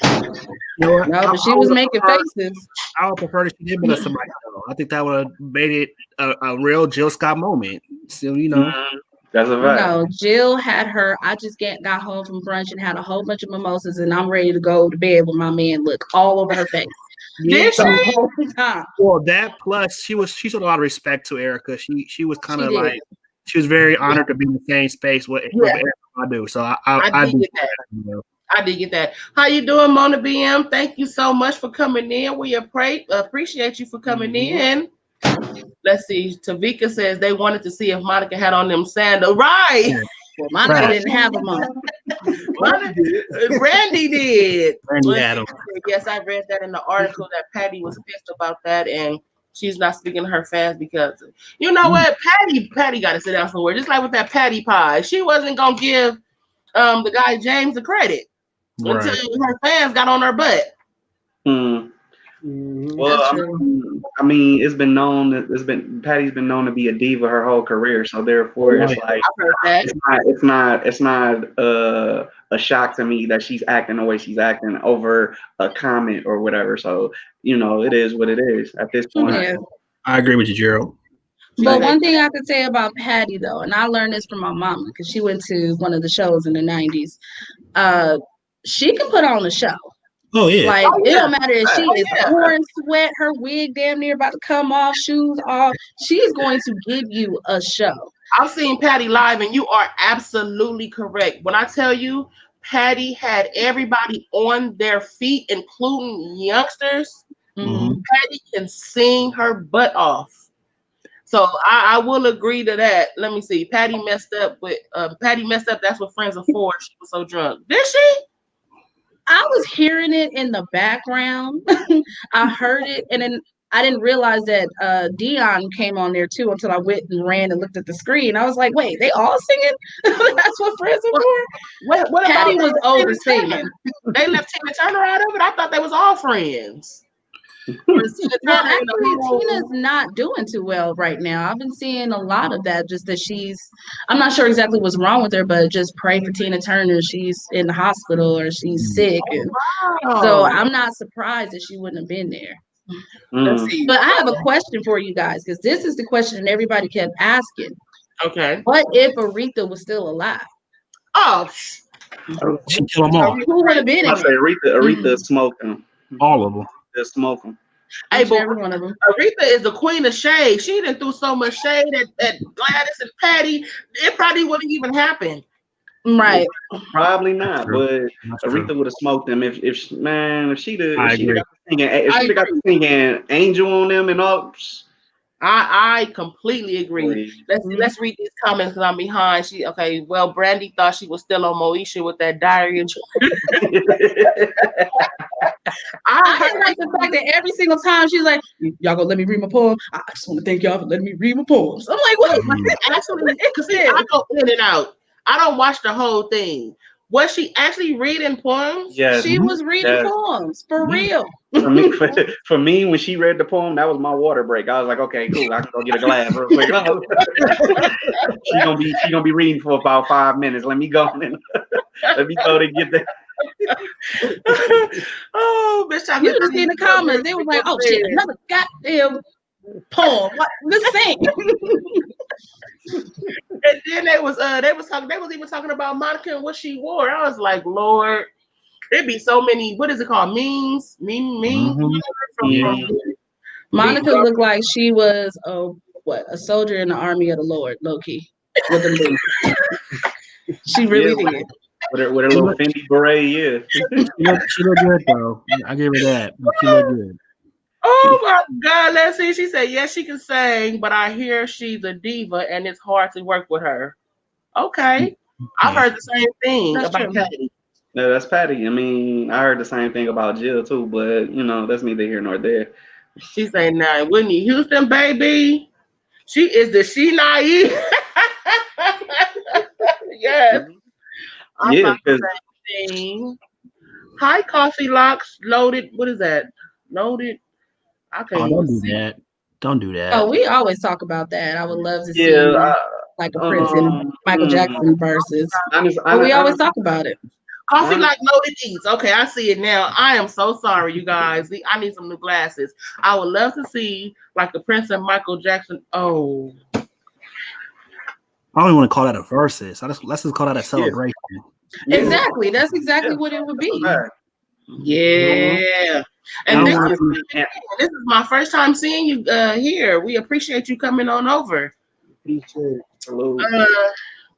You know, no, but she was making faces. I would prefer that she did molest somebody. I think that would have made it a real Jill Scott moment. So, you know. That's a fact. No, Jill had her. I just got home from brunch and had a whole bunch of mimosas, and I'm ready to go to bed with my man. Look all over her face. Did she? Well, that plus she showed a lot of respect to Erica. She was kind of like she was very honored to be in the same space with Erica I do. So I did get that. I did get that. How you doing, Mona BM? Thank you so much for coming in. We appreciate you for coming in. Let's see. Tavika says they wanted to see if Monica had on them sandals. Right. Well, Monica didn't have them on. Randy did. Randy had them. Yes, I read that in the article that Patty was pissed about that, and she's not speaking to her fans because you know what? Patty got to sit down somewhere. Just like with that Patty Pie, she wasn't gonna give the guy James the credit until her fans got on her butt. Well, I mean, it's been known that Patty's been known to be a diva her whole career, so therefore it's like it's not a shock to me that she's acting the way she's acting over a comment or whatever. So you know, it is what it is at this point. Yeah. I agree with you, Gerald. But one thing I could say about Patty though, and I learned this from my mama because she went to one of the shows in the 90s. She can put on a show. Oh yeah. Like it don't matter if she is pouring sweat, her wig damn near about to come off, shoes off. She's going to give you a show. I've seen Patty live, and you are absolutely correct. When I tell you, Patty had everybody on their feet, including youngsters. Mm-hmm. Patty can sing her butt off. So I will agree to that. Let me see. Patty messed up. That's what friends are for. She was so drunk. Did she? I was hearing it in the background. I heard it, and then I didn't realize that Dion came on there too until I went and ran and looked at the screen. I was like, "Wait, they all singing? That's what friends are for." What Patty was oversinging. They left Tina Turner out of it. I thought they was all friends. Well, actually, Tina's not doing too well right now. I've been seeing a lot of that. Just that I'm not sure exactly what's wrong with her, but just pray for Tina Turner. She's in the hospital or she's sick, and so I'm not surprised that she wouldn't have been there. But I have a question for you guys because this is the question that everybody kept asking. Okay. What if Aretha was still alive? Oh, she killed them all. Who would have been? I say Aretha smoking. All of them. They're smoking. Hey, but every one of them. Aretha is the queen of shade. She done threw so much shade at Gladys and Patty. It probably wouldn't even happen. Right. Probably not, but Aretha would have smoked them if she'd got to singing Angel on them and all. I completely agree. Let's read these comments because I'm behind. Well, Brandy thought she was still on Moesha with that diarrhea. I like the fact that every single time she's like, "Y'all gonna let me read my poem? I just want to thank y'all for letting me read my poems." I'm like, "What?" Actually, because I go in and out. I don't watch the whole thing. Was she actually reading poems? Yes. She was reading poems for real. For me, when she read the poem, that was my water break. I was like, okay, cool. I can go get a glass real quick. She gonna be reading for about 5 minutes. Let me go and let me go to get that. Oh, bitch! You should see in the comments. They was like, "Oh shit, another goddamn poem." What? Let's sing. And then they was even talking about Monica and what she wore. I was like, Lord, there'd be so many. What is it called? Memes. Monica looked like she was a soldier in the army of the Lord, low key, with the boots. She really did. With her little Fendi beret, yeah. She looked good though. I give her that. She looked good. Oh my God, let's see. She said, yes, she can sing, but I hear she's a diva and it's hard to work with her. Okay. I've heard the same thing about Patty. No, that's Patty. I mean, I heard the same thing about Jill too, but that's neither here nor there. She's saying, nah, Whitney Houston, baby. She naive? Yes. I thought the same thing. Hi, Coffee Locks. Loaded. What is that? Loaded. I can't don't do that. Don't do that. Oh, we always talk about that. I would love to see like a Prince and Michael Jackson versus. But we always talk about it. Coffee like loaded eats. Okay, I see it now. I am so sorry, you guys. I need some new glasses. I would love to see like the Prince and Michael Jackson. Oh. I don't even want to call that a versus. Let's just call that a celebration. Yeah. Exactly. That's exactly what it would be. Yeah. And this is my first time seeing you here. We appreciate you coming on over.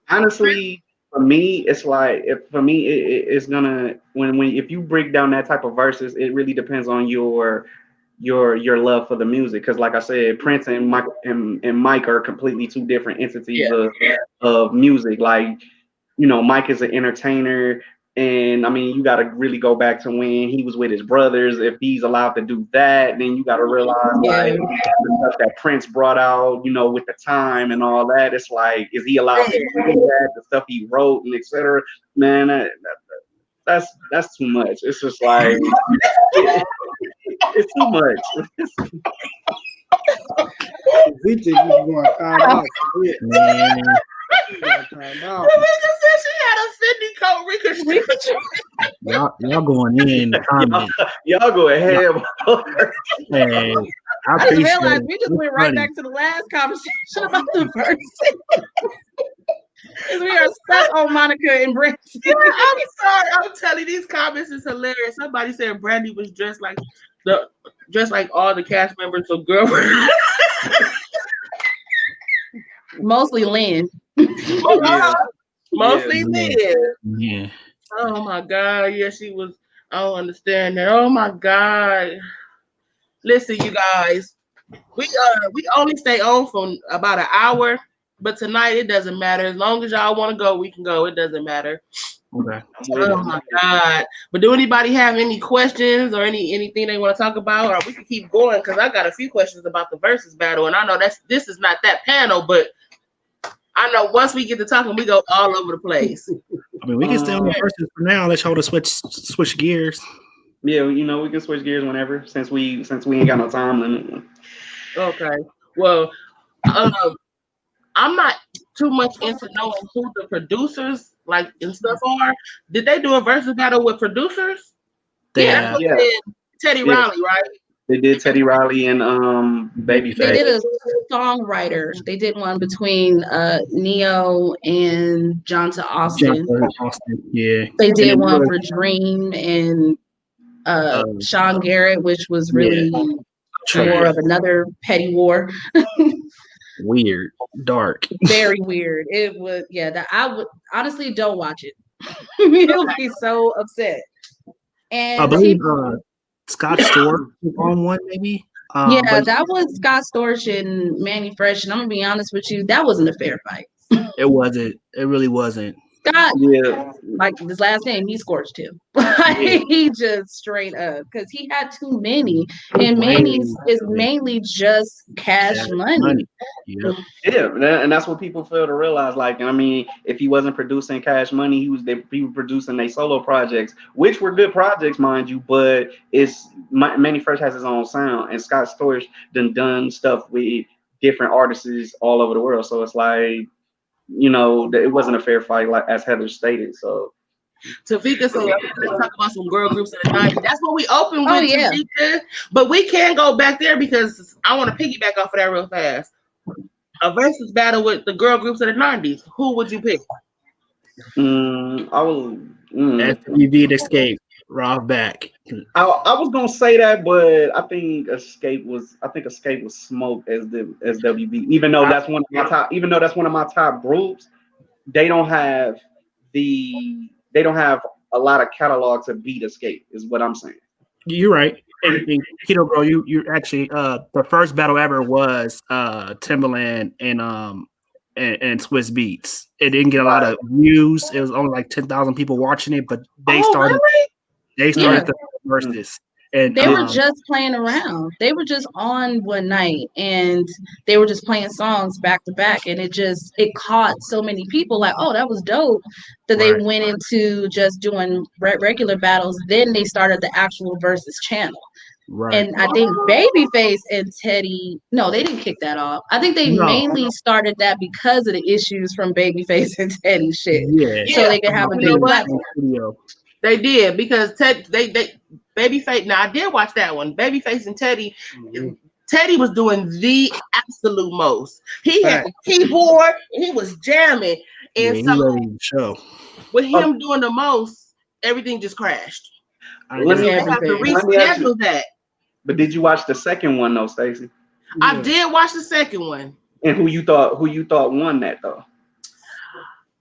Honestly, for me, it's like it's gonna if you break down that type of verses, it really depends on your love for the music. Because like I said, Prince and Mike and Mike are completely two different entities of music. Like, Mike is an entertainer. And I mean, you got to really go back to when he was with his brothers. If he's allowed to do that, then you got to realize like the stuff that Prince brought out, with the time and all that. It's like, is he allowed to do that? The stuff he wrote and etc. Man, that's too much. It's just like it's too much. She had a Fendi coat y'all going in the comments. Y'all go ahead. Hey, I just realized we just went right back to the last conversation about the verse. Because we are stuck on Monica and Brandy. Yeah, I'm sorry. I'm telling you, these comments is hilarious. Somebody said Brandy was dressed like all the cast members of Girlfriend. Mostly Lynn. Mostly Lynn. Yeah. Oh my God. Yeah, she was. I don't understand that. Oh my God. Listen, you guys. We only stay on for about an hour, but tonight it doesn't matter. As long as y'all want to go, we can go. It doesn't matter. Okay. Oh my God. But do anybody have any questions or anything they want to talk about? Or we can keep going because I got a few questions about the versus battle. And I know this is not that panel, but I know once we get to talking, we go all over the place. I mean, we can stay on the verses for now. Let's hold to switch gears. Yeah, we can switch gears whenever since we ain't got no time limit. Okay. Well, I'm not too much into knowing who the producers like and stuff are. Did they do a versus battle with producers? Yeah. Teddy Riley, right? They did Teddy Riley and Babyface. They did a songwriter. They did one between Neo and Jonta Austin. Yeah. They did one for Dream and Sean Garrett, which was really more of another petty war. Weird, dark, very weird. It was that I would honestly don't watch it. You'll be so upset. And I believe Scott Storch on one maybe. That was Scott Storch and Manny Fresh. And I'm gonna be honest with you, that wasn't a fair fight. It wasn't. It really wasn't. God, Yeah, like this last game, he scorched him. Like, yeah. he just straight up because he had too many, and Manny's is mainly just cash money. Yep. Yeah, and that's what people fail to realize. Like, I mean, if he wasn't producing Cash Money, he was producing their solo projects, which were good projects, mind you. But Manny Fresh has his own sound, and Scott Storch done stuff with different artists all over the world. So it's like, it wasn't a fair fight, like as Heather stated. So Tafika said, let's talk about some girl groups in the 90s. That's what we opened Oh with, yeah. Tafika. But we can go back there because I want to piggyback off of that real fast. A versus battle with the girl groups of the 90s. Who would you pick? I will. SWV Escape, Rob back. I was gonna say that, but I think Escape was smoked as the SWV. Even though that's one of my top groups, they don't have a lot of catalog to beat Escape. Is what I'm saying. You're right. And Keto Bro, you actually the first battle ever was Timbaland and Swiss Beats. It didn't get a lot of views. It was only like 10,000 people watching it, but they started the verses. And they were just playing around. They were just on one night and they were just playing songs back to back, and it caught so many people like, oh, that was dope, that they went into just doing regular battles. Then they started the actual versus channel. Right. And I think Babyface and Teddy, no, they didn't kick that off. I think they mainly started that because of the issues from Babyface and Teddy shit. Yeah. So they could have a big platform. They did because Babyface. Now I did watch that one. Babyface and Teddy. Mm-hmm. Teddy was doing the absolute most. He had the keyboard and he was jamming. And so with him doing the most, everything just crashed. Let me have to reschedule that. But did you watch the second one though, Stacey? I did watch the second one. And who you thought won that though?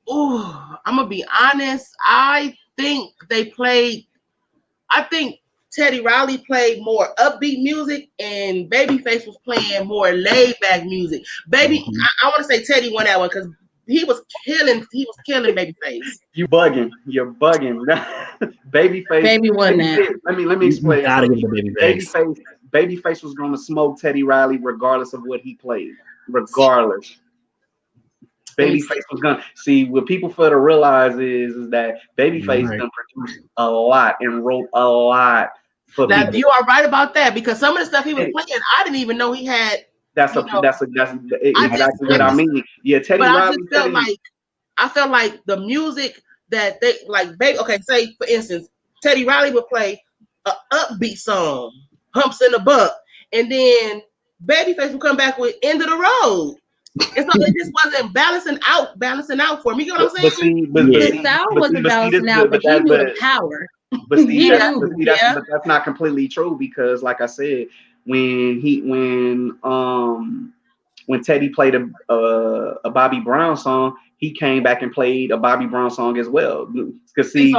Oh, I'm gonna be honest. I think Teddy Riley played more upbeat music and Babyface was playing more laid back music. I want to say Teddy won that one because he was killing Babyface. You're bugging. Babyface. Baby won that. Let me explain. Babyface was going to smoke Teddy Riley regardless of what he played. Regardless. Babyface was gonna see what people fail to realize is that Babyface done produced a lot and wrote a lot for now, people. You are right about that because some of the stuff he was playing, I didn't even know he had. That's exactly what I mean. Yeah, Teddy Riley. I felt like the music that they like. Okay, say for instance, Teddy Riley would play an upbeat song, "Humps in the Bump," and then Babyface would come back with "End of the Road." And so it just wasn't balancing out for me. You know what I'm saying? His sound wasn't balancing out, but he knew the power. But see, but that's not completely true because, like I said, when Teddy played a Bobby Brown song, he came back and played a Bobby Brown song as well. Because a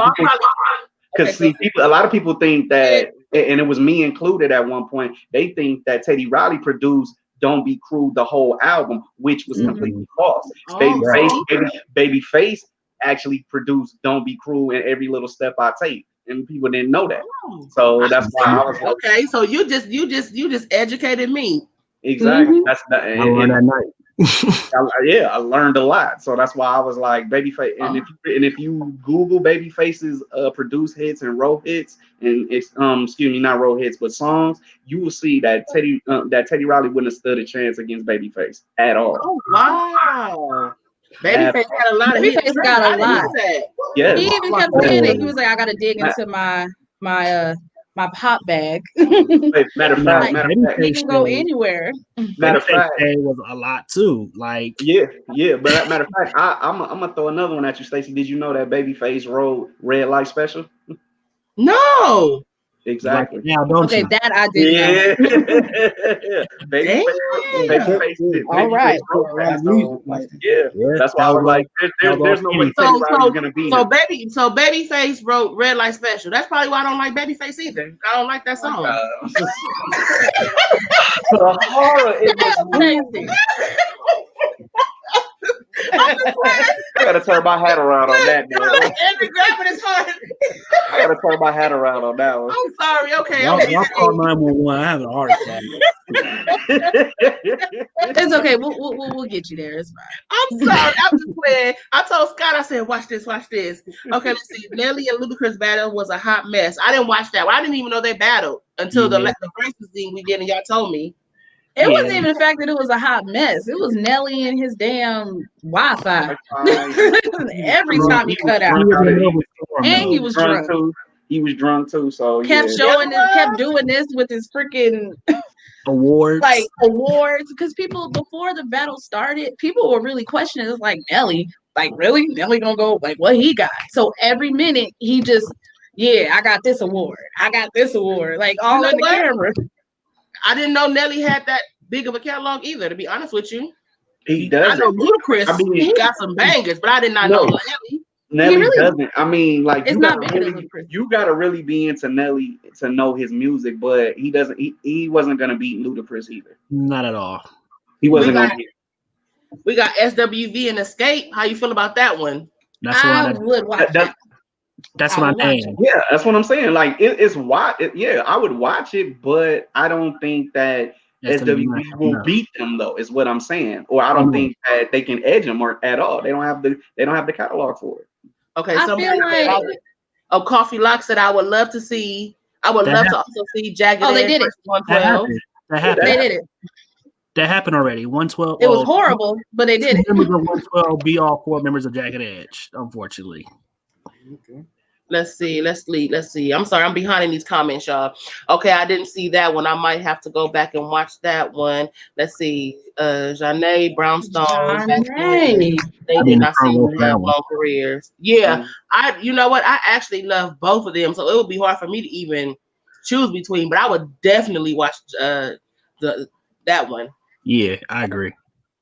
lot of people think that, and it was me included at one point, they think that Teddy Riley produced Don't Be Cruel the whole album, which was completely false. Babyface actually produced Don't Be Cruel in every little step I take, and people didn't know that. So that's why I was like, okay. So you just educated me. Exactly. That's I learned that night. I learned a lot. So that's why I was like Babyface. And if you Google Babyface's produced hits and wrote hits, and it's not wrote hits but songs, you will see that Teddy Riley wouldn't have stood a chance against Babyface at all. Oh wow. Babyface had a lot of hits. Babyface got a lot. Yeah. He even kept saying it. He was like, I gotta dig into my pop bag. Matter of fact, he can go anywhere. Matter of fact, it was a lot too. Like but matter of fact, I'm gonna throw another one at you, Stacey. Did you know that Babyface wrote Red Light Special? No. Exactly. Yeah, okay, that I did. Babyface. All right. That's why I was like, there's no way Teddy Riley's gonna be. So Babyface wrote Red Light Special. That's probably why I don't like Babyface either. I don't like that song. The horror is I gotta turn my hat around on that. Andrew grabbing his heart. I gotta turn my hat around on that one. I'm sorry. Okay, Y'all call 911. I have a heart attack. It's okay. We'll get you there. It's fine. I'm sorry. I'm just playing. I told Scott, I said, watch this. Okay, let's see. Nelly and Ludacris battle was a hot mess. I didn't watch that. I didn't even know they battled until the versus thing we did, and y'all told me. It wasn't even the fact that it was a hot mess. It was Nelly and his damn Wi-Fi. Every time he cut out. And he was drunk. He was drunk too. So kept doing this with his freaking awards. Like awards. Because people before the battle started, people were really questioning. It's like Nelly, like really? Nelly gonna go like what he got? So every minute he just, I got this award. I got this award. Like all in the camera. I didn't know Nelly had that big of a catalog either, to be honest with you. He does. I know Ludacris, he got some bangers, but I did not know Nelly. Nelly really doesn't. I mean, like you gotta really be into Nelly to know his music, but he doesn't. He wasn't gonna beat Ludacris either. Not at all. He wasn't gonna. We got SWV and Escape. How you feel about that one? That's I would watch that. That's what I'm saying. Yeah, that's what I'm saying. Like it's I would watch it, but I don't think that SWV will beat them though. Is what I'm saying. Or I don't think that they can edge them or at all. They don't have the catalog for it. Okay, so Coffee Lock said I would love to see. I would love to also see Jagged Edge. They did it. 112. That happened. They did it. That happened already. 112. It was horrible, but they did it. Members of 112 be all 4 members of Jagged Edge, unfortunately. Okay. Let's see. I'm sorry, I'm behind in these comments, y'all. Okay, I didn't see that one. I might have to go back and watch that one. Let's see. Janae Brownstone. They did not see long careers. Yeah, you know what? I actually love both of them, so it would be hard for me to even choose between. But I would definitely watch that one. Yeah, I agree.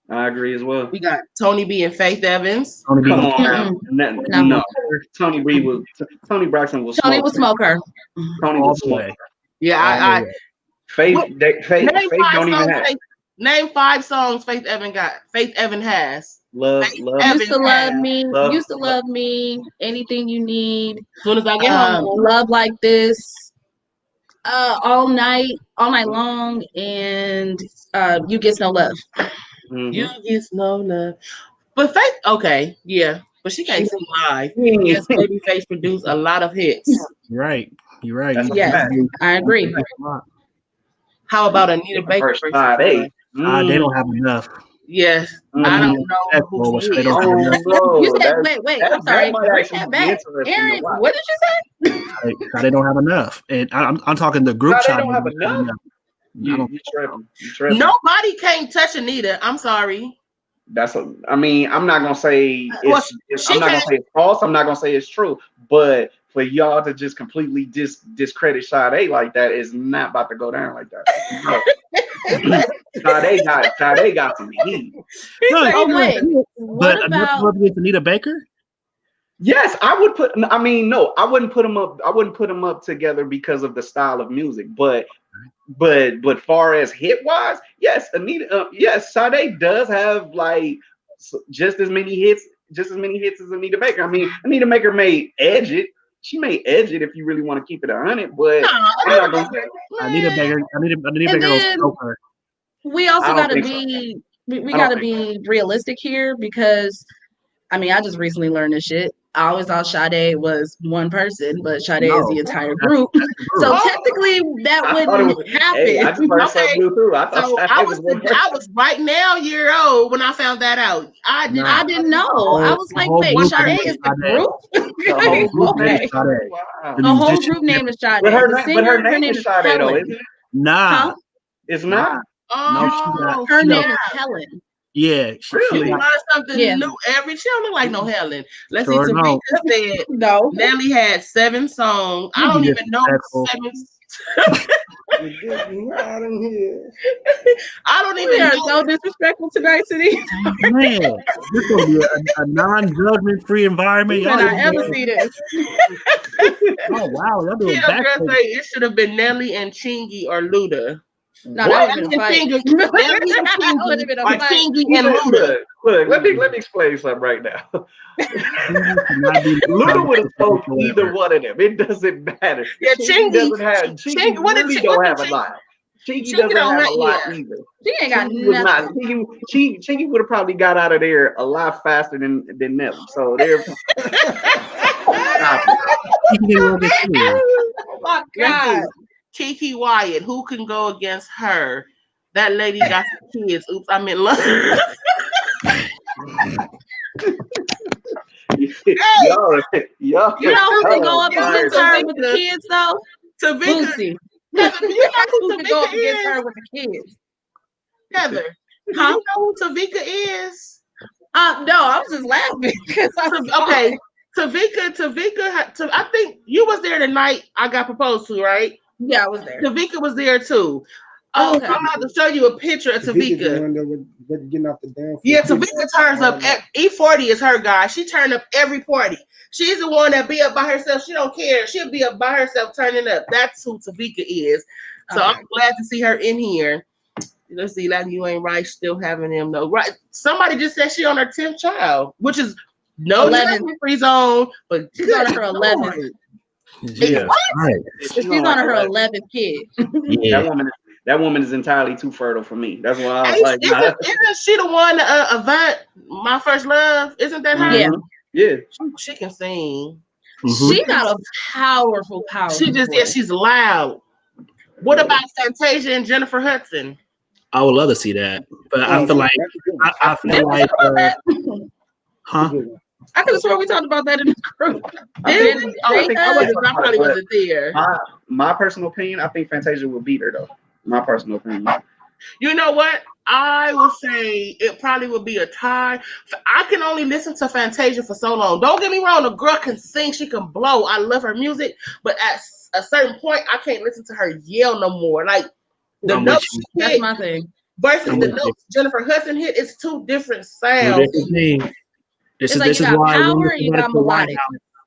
I agree as well. We got Tony B and Faith Evans. Come on, no. Tony Braxton was. Tony was smoker. Tony was smoker. Yeah, Faith don't even have. Name 5 songs Faith Evan has. Love. Used to love me. Used to love me. Anything you need. As soon as I get home. Love like this. All night long, and you get no love. Mm-hmm. You get no love. But Faith, okay, yeah, but she can't sing live. Yes, Babyface produced a lot of hits. You're right. Yes, I agree. How about Anita Baker? They don't have enough. Yes, I don't know who she is. You said, wait. I'm sorry. Aaron, what did you say? They don't have enough, and I'm talking the group chat. They don't have enough. You tripping. Nobody can't touch Anita. I'm sorry. I'm not gonna say I'm not gonna say it's false. I'm not gonna say it's true. But for y'all to just completely discredit Sade like that is not about to go down like that. Sade got some heat. What about Anita Baker? Yes, I would put. I mean, no, I wouldn't put them up. I wouldn't put them up together because of the style of music. But far as hit wise, yes, Anita. Yes, Sade does have like just as many hits as Anita Baker. I mean, Anita Baker may edge it. She may edge it if you really want to keep it 100. But I'm not gonna say Anita Baker will smoke her. We also gotta be. We gotta be realistic here because, I mean, I just recently learned this shit. I always thought Sade was one person, but Sade is the entire group. So technically, that wouldn't happen. Hey, I just heard something new too. I thought I was right now year old when I found that out. I didn't know. I was like, wait, Sade is the group? The whole group name is Sade. But her name is Sade though, isn't it? Nah. It's not. Oh, her name is Helen. Yeah, really? Learn something new every. She don't look like no Helen. Let's see. Tamika said no. Nelly had 7 songs. I don't even know 7. I don't even know. So disrespectful tonight, City. Man, this will be a non-judgment free environment. Y'all not ever see this. Oh wow, y'all doing it should have been Nelly and Chingy or Luda. No, What? that would have been a fight. That would have been a or fight. Chingy and Luda. Look, let me explain something right now. Luda would have spoke either one of them. It doesn't matter. Yeah, Chingy doesn't have. Chingy really don't have a lot. Chingy doesn't have a lot either. She ain't got Chingy was not. nothing. Chingy would have probably got out of there a lot faster than them. So they're. Oh my God. Kiki Wyatt, who can go against her? That lady got some kids. Oops, I'm in love. Y'all, You know who can go up against her with the kids though? Tavika. Boosie. You know who Who can go up Tavika against is? her with the kids? Heather, do you know who Tavika is? No, I was just laughing because Okay, Tavika. I think you was there the night I got proposed to, right? Yeah, I was there. Tavika was there too. Oh, I'm about to show you a picture of Tavika's the Tavika. one that was getting off the dance. Yeah, Tavika turns up. E40 is her guy. She turned up every party. She's the one that be up by herself. She don't care. She'll be up by herself turning up. That's who Tavika is. So I'm glad to see her in here. Let's see, like you ain't right, still having him though. Right. Somebody just said she on her 10th child, which is no 11th free zone, but she's on her 11th. Yeah, right. She's on her 11th kid. Yeah. That woman is entirely too fertile for me. That's why I was like, isn't she the one, Avant, My First Love? Isn't that her? Yeah. Yeah. She can sing. Mm-hmm. She got a powerful She just, voice. she's loud. What about Fantasia and Jennifer Hudson? I would love to see that, but I feel like I feel like, huh? I could have sworn we talked about that in the group. I probably wasn't there. My personal opinion, I think Fantasia will beat her though. My personal opinion. You know what? I would say it probably would be a tie. I can only listen to Fantasia for so long. Don't get me wrong, the girl can sing, she can blow. I love her music, but at a certain point, I can't listen to her yell no more. Like the notes she That's hit my thing. versus the notes Jennifer Hudson hit, it's two different sounds. This Like is you got why power and you got melodic.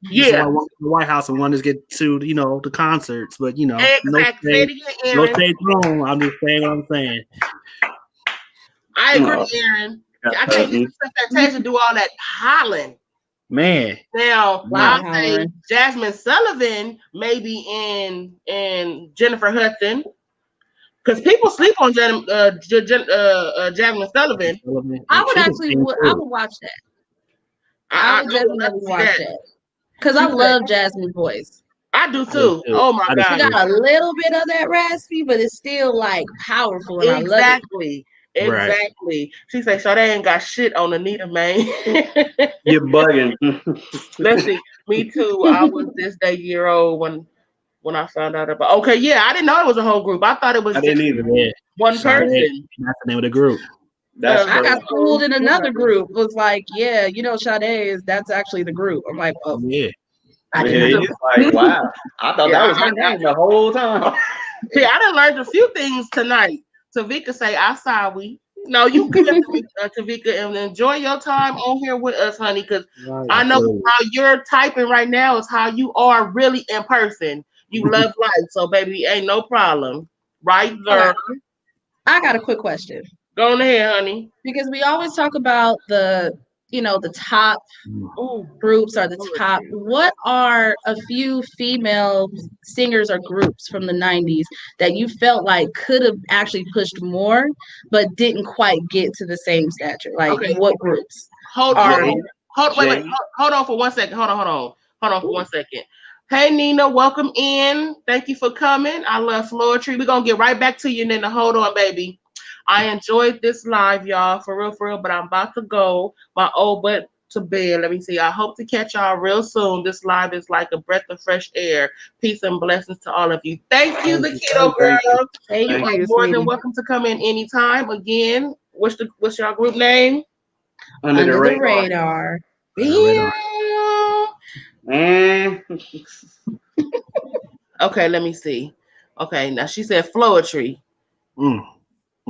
Yeah, one to the White House and one is get to the concerts, but Exactly. no shade thrown. I'm just saying what I'm saying. I agree, Aaron. I can't listen to Fantasia do all that hollering. Man. Now, I'll say Jasmine Sullivan maybe in Jennifer Hudson. Because people sleep on Jasmine Sullivan. I would watch that. I would definitely watch that. Because I love Jasmine's voice. I do too. Oh my God. She got a little bit of that raspy, but it's still like powerful. And exactly. I love it. Exactly. She said, so they ain't got shit on Anita, man. You're bugging. Let's see. Me too. I was this day year old when I found out about. Okay, yeah, I didn't know it was a whole group. I thought it was didn't either. One person. That's the name of the group. I got fooled in another group. Was like, yeah, Sade that's actually the group. I'm like, oh yeah. It's like, wow. I thought that was her name the whole time. Yeah, I done learned a few things tonight. Tavika say, I saw we. No, you good, Tavika, and enjoy your time on here with us, honey, because I know how you're typing right now is how you are really in person. You love life, so baby, ain't no problem. Right there. I got a quick question. Go on ahead, honey. Because we always talk about the top groups or the top. What are a few female singers or groups from the 90s that you felt like could have actually pushed more, but didn't quite get to the same stature? Like what groups? Hold on for 1 second. Hold on for 1 second. Hey Nina, welcome in. Thank you for coming. I love Floetry. We're gonna get right back to you, Nina. Hold on, baby. I enjoyed this live, y'all, for real, but I'm about to go my old butt to bed. Let me see. I hope to catch y'all real soon. This live is like a breath of fresh air. Peace and blessings to all of you. Thank you, the kiddo girl. Thank you. You're more than welcome to come in anytime. Again, what's y'all group name? Under the radar. Okay, let me see. Okay, now she said Floetry.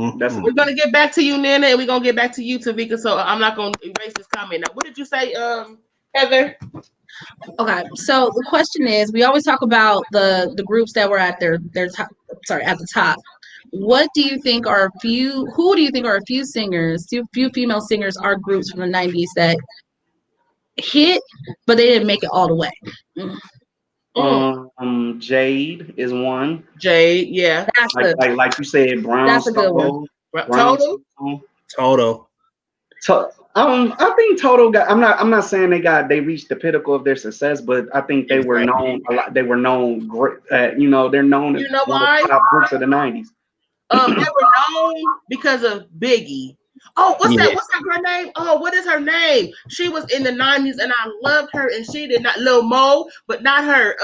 We're gonna get back to you, Nana, and we're gonna get back to you, Tavika. So I'm not gonna erase this comment. Now, what did you say, Heather? Okay, so the question is, we always talk about the groups that were at their top, at the top. what do you think are a few? Who do you think are a few singers, few female singers, or groups from the '90s that hit, but they didn't make it all the way? Jade is one. Jade, yeah. Like you said, Brown. That's a good one. Total. I think Total got. I'm not saying they reached the pinnacle of their success, but I think they were known a lot. They were known great. They're known as one of the top groups of the '90s. They were known because of Biggie. Oh, what's that girl name? Oh, what is her name? She was in the '90s, and I loved her. And she did not Lil Mo, but not her.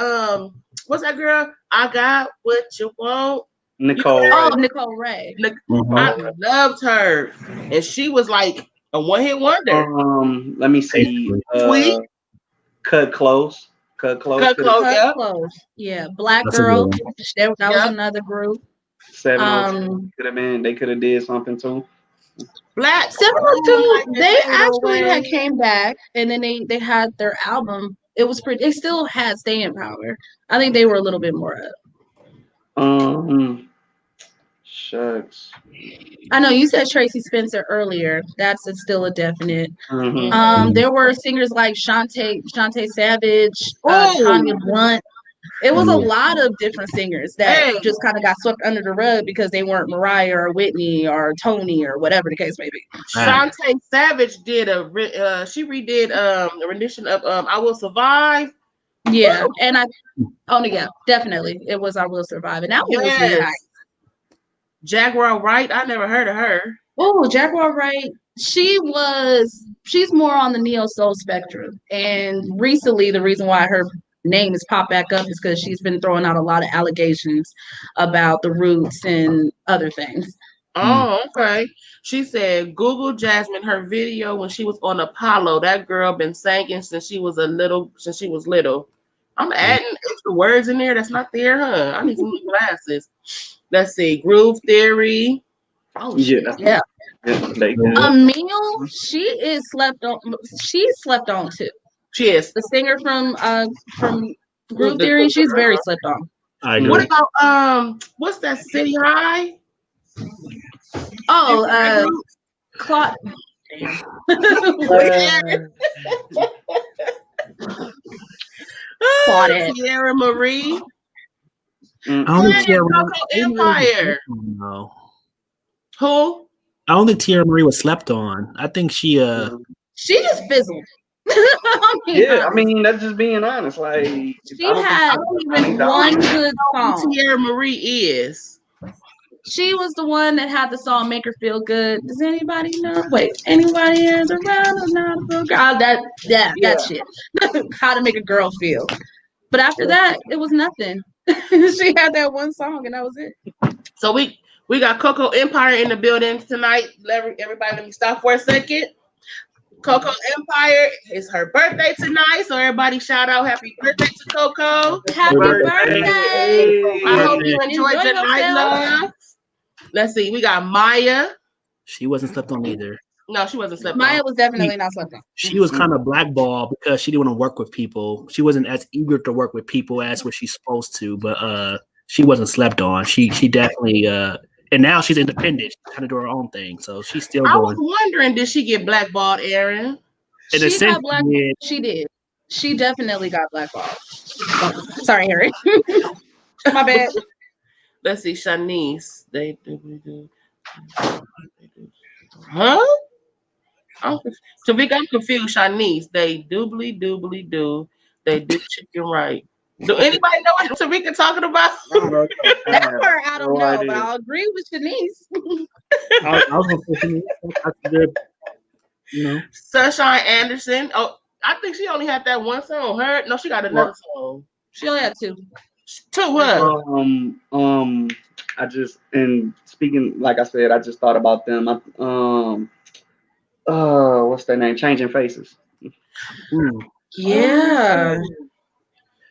What's that girl? I got what you want. Nicole. Nicole Ray. I loved her, and she was like a one-hit wonder. Let me see. Tweet. Cut close. Yeah. Black That's Girl. That was another group. 702 could have been. They could have did something too. Black 702. They actually had came back, and then they had their album. It was pretty. They still had staying power. I think they were a little bit more up. Shucks. I know you said Tracy Spencer earlier. That's still a definite. There were singers like Shantae Savage, Tanya Blunt. It was a lot of different singers that just kind of got swept under the rug because they weren't Mariah or Whitney or Tony or whatever the case may be. Shantae Savage did she redid a rendition of I Will Survive. Yeah, and definitely it was I Will Survive, and that one was really nice. Jaguar Wright, I never heard of her. Oh, Jaguar Wright. She's more on the neo soul spectrum, and recently the reason why her name has popped back up is because she's been throwing out a lot of allegations about the Roots and other things. Oh, okay. She said Google Jasmine her video when she was on Apollo. That girl been singing since she was little. I'm adding extra words in there that's not there, huh? I need some new glasses. Let's see. Groove Theory. Oh yeah. Emil, she is slept on. She's slept on too. She is the singer from Groove Theory. She's very slept on. I agree. What about what's that? City High? Oh, Claude. Claudette. Sierra Marie. I don't think Tierra Empire. No. Who? I don't think Tierra Marie was slept on. I think she just fizzled. I mean that's just being honest. Like she had even one good song. Tierra Marie is. She was the one that had the song "Make Her Feel Good." Does anybody know? Wait, anybody hears around or not a girl? That shit. How to make a girl feel. But after that, it was nothing. She had that one song, and that was it. So we got Coco Empire in the building tonight. Everybody, let me stop for a second. Coco Empire, it's her birthday tonight, so everybody shout out happy birthday to Coco. Happy birthday. I hope you enjoyed the night, love. Let's see, we got Maya. She wasn't slept on either. No, she wasn't slept on. Maya was definitely not slept on. She was kind of blackballed because she didn't want to work with people. She wasn't as eager to work with people as what she's supposed to, but she wasn't slept on. She definitely and now she's independent. She's kind of do her own thing, so she's still going. I was wondering, did she get blackballed, Aaron? She did. She definitely got blackballed. Oh, sorry, Harry. My bad. Let's see, Shanice. They do. Huh? I'm confused. Shanice. They doobly do. They do chicken right. Do anybody know what Tarika talking about? That part I don't know, but I'll agree with Shanice. I was gonna say Shanice. Sunshine Anderson. Oh, I think she only had that one song. No, she got another song. She only had two. What? I just speaking like I said, I just thought about them. What's their name? Changing Faces. Yeah.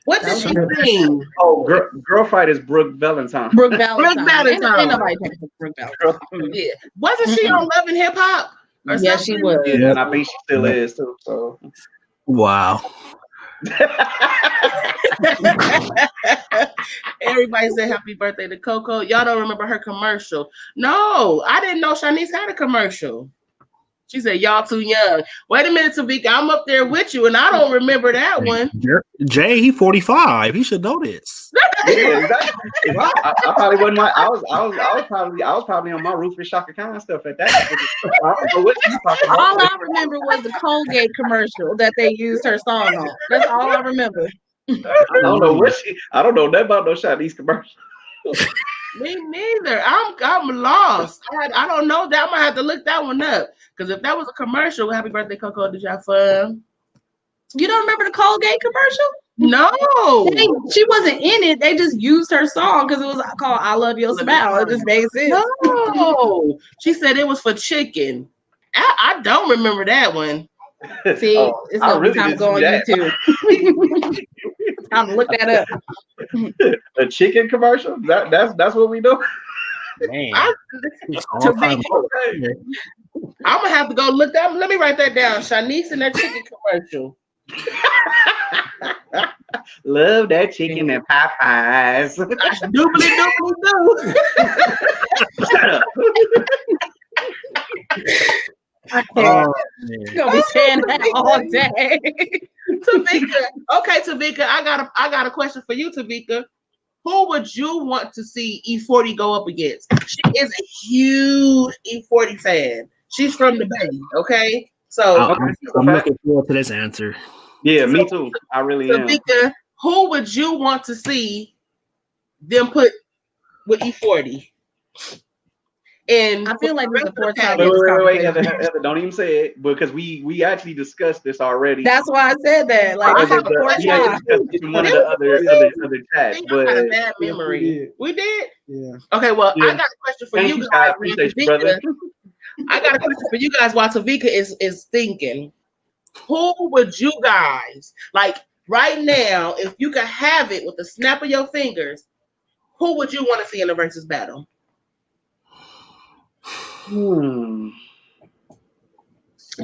What did she sing? Oh, Girl Fight is Brooke Valentine. Brooke Valentine. Ain't nobody talking Brooke Valentine. Yeah. Wasn't she on Love and Hip Hop? Yeah, she was. Yeah, and I think she still is too. So. And Everybody said happy birthday to Coco. Y'all don't remember her commercial? No, I didn't know Shanice had a commercial. She said, y'all too young. Wait a minute, Tavika. I'm up there with you, and I don't remember that one. Jay, he 45. He should know this. Yeah, exactly. I probably wasn't. I was probably on my Rufus Shaka Khan stuff at that. I don't know what you talking about. All I remember was the Colgate commercial that they used her song on. That's all I remember. I don't know what I don't know nothing about no Shanice commercial. Me neither. I'm lost. I don't know that. I'm gonna have to look that one up. Because if that was a commercial, happy birthday, Coco. Did you have fun? You don't remember the Colgate commercial? No. She wasn't in it. They just used her song because it was called I Love Your Smile. It just made sense. No. She said it was for chicken. I don't remember that one. See, it's gonna be time to go on YouTube. Time to look that up. A chicken commercial? That's what we do. Man, I'm gonna have to go look that. Let me write that down. Shanice and that chicken commercial. Love that chicken and Popeyes. Doobly doobly doo. Shut up. I can't. Gonna be saying that all day. Tavika. Okay, Tavika, I got a question for you, Tavika. Who would you want to see E40 go up against? She is a huge E40 fan. She's from the Bay, okay? So I'm looking forward to this answer. Yeah, me too. I really am. Tavika, who would you want to see them put with E40? And I feel like this is the fourth time. Wait, Heather, don't even say it because we actually discussed this already. That's why I said that. Like, I have a question. One of the other chats, but I got a bad memory. We did. Yeah. Okay, well, I got a question for you guys. Brother. I got a question for you guys while Tavika is thinking. Who would you guys like right now, if you could have it with the snap of your fingers? Who would you want to see in a versus battle?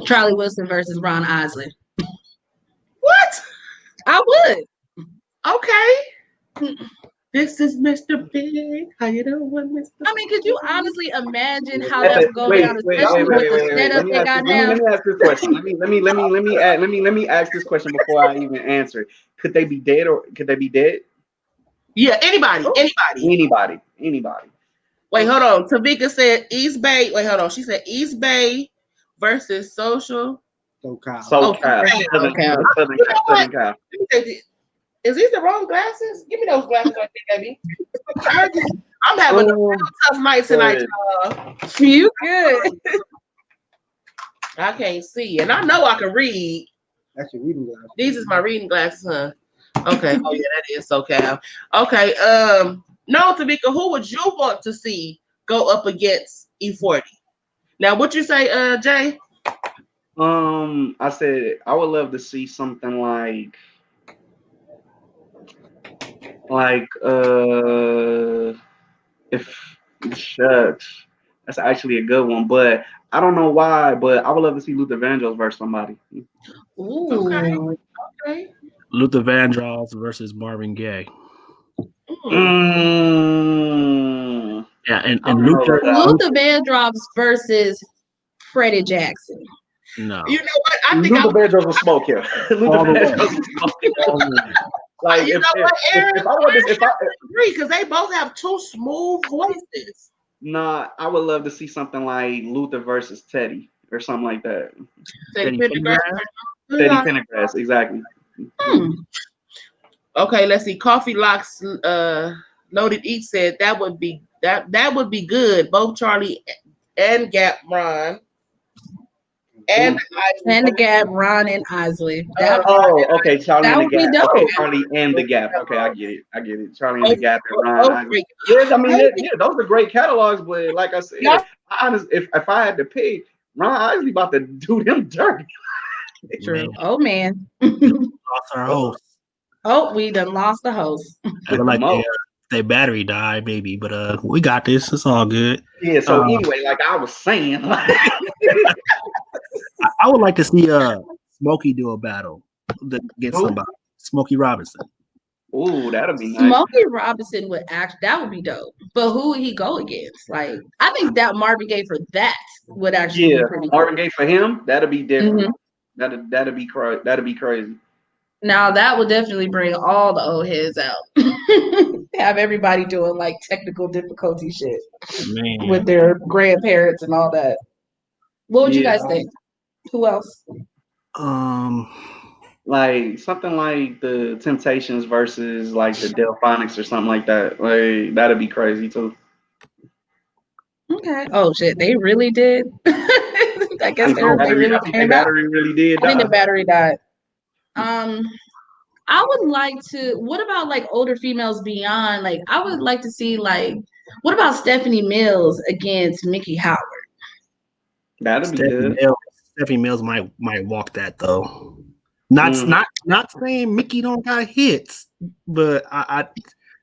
Charlie Wilson versus Ron Isley. What? I would. Okay. This is Mr. Big. How you doing, Mr. I mean, could you honestly imagine how that would go down, especially with the setup they got now? Let me ask this question. Let me ask this question before I even answer. Could they be dead or could they be dead? Yeah, anybody. Wait, hold on. Tavika said East Bay. Wait, hold on. She said East Bay versus Social. SoCal. Southern Cal. Is these the wrong glasses? Give me those glasses right there, baby. I'm having a real tough night tonight, y'all. You good? I can't see, and I know I can read. That's your reading glasses. These is my reading glasses, huh? Okay. Oh yeah, that is SoCal. Okay. No, Tavika, who would you want to see go up against E40? Now, what you say, Jay? I said I would love to see something like if shucks, that's actually a good one, but I don't know why, but I would love to see Luther Vandross versus somebody. Ooh. Okay. Luther Vandross versus Marvin Gaye. Yeah, and Luther Vandross versus Freddie Jackson. No. You know what? I think Luther Vandross will smoke him. Like you if, know what, Aaron? if I wanted, if I agree because they both have two smooth voices. Nah, I would love to see something like Luther versus Teddy or something like that. Teddy Pendergrass. Teddy Pendergrass, exactly. Okay, let's see. Coffee Locks Loaded Eat said that would be good. Both Charlie and Gap Ron. And the Gap, Ron and Isley. Okay, Charlie that and the Gap. Okay, Charlie and the Gap. Okay, I get it. Charlie and the Gap and Ron. Yeah, I mean, those are great catalogs, but like I said, if I had to pick, Ron Isley about to do them dirty. True. Oh man. Lost our host. Oh, we done lost the host. Like their battery died, maybe, but we got this. It's all good. Yeah. So anyway, like I was saying, I would like to see Smokey do a battle against somebody. Smokey Robinson. Ooh, that'd be nice. Smokey Robinson that would be dope. But who would he go against? Like, I think that Marvin Gaye for that would actually be pretty Marvin cool. Gaye for him, that'd be different. Mhm. That'd be crazy. Now that would definitely bring all the old heads out. Have everybody doing like technical difficulty shit with their grandparents and all that. What would you guys think? Who else? Like something like the Temptations versus like the Delphonics or something like that. Like that'd be crazy too. Okay. Oh shit, they really did. I guess they really came out. Battery really did. I think the battery died. I would like to. What about like older females beyond? Like, I would like to see like, what about Stephanie Mills against Mickey Howard? That'd be good. Stephanie Mills might walk that though. Not saying Mickey don't got hits, but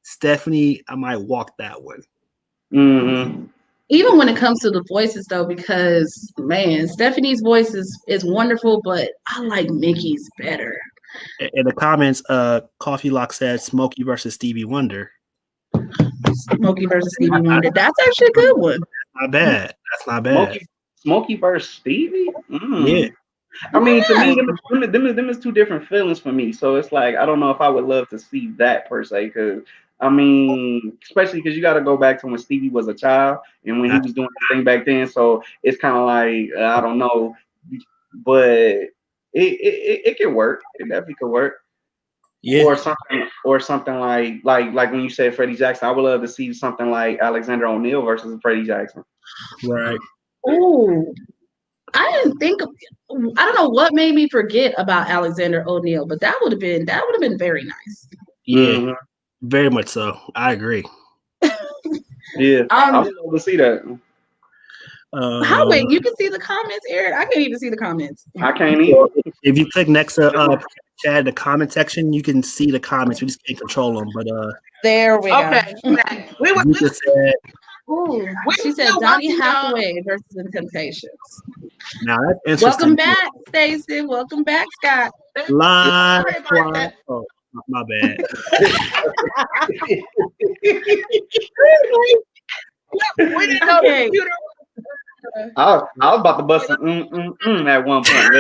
Stephanie, I might walk that one. Mm-hmm. Even when it comes to the voices though, because man, Stephanie's voice is wonderful, but I like Mickey's better. In the comments, Coffee Lock said Smokey versus Stevie Wonder. Smokey versus Stevie Wonder. That's actually a good one. Not bad. That's not bad. Smokey versus Stevie? Yeah. I mean, to me, them is two different feelings for me. So it's like, I don't know if I would love to see that per se. Because, I mean, especially because you got to go back to when Stevie was a child and when he was doing the thing back then. So it's kind of like, I don't know. But it can work. It definitely could work. Yeah. Or something like when you said Freddie Jackson, I would love to see something like Alexander O'Neal versus Freddie Jackson. Right. Ooh. I didn't think of, I don't know what made me forget about Alexander O'Neal, but that would have been very nice. Yeah. Very much so. I agree. Yeah. I would love to see that. Wait, you can see the comments, Eric? I can't even see the comments. I can't either. If you click next to Chad, the comment section, you can see the comments. We just can't control them. But there we go. We just said, she said Donny Hathaway versus the Temptations. Now that's interesting. Welcome back, Stacey. Welcome back, Scott. Live. Oh, my bad. We didn't know the computer. I was about to bust at one point.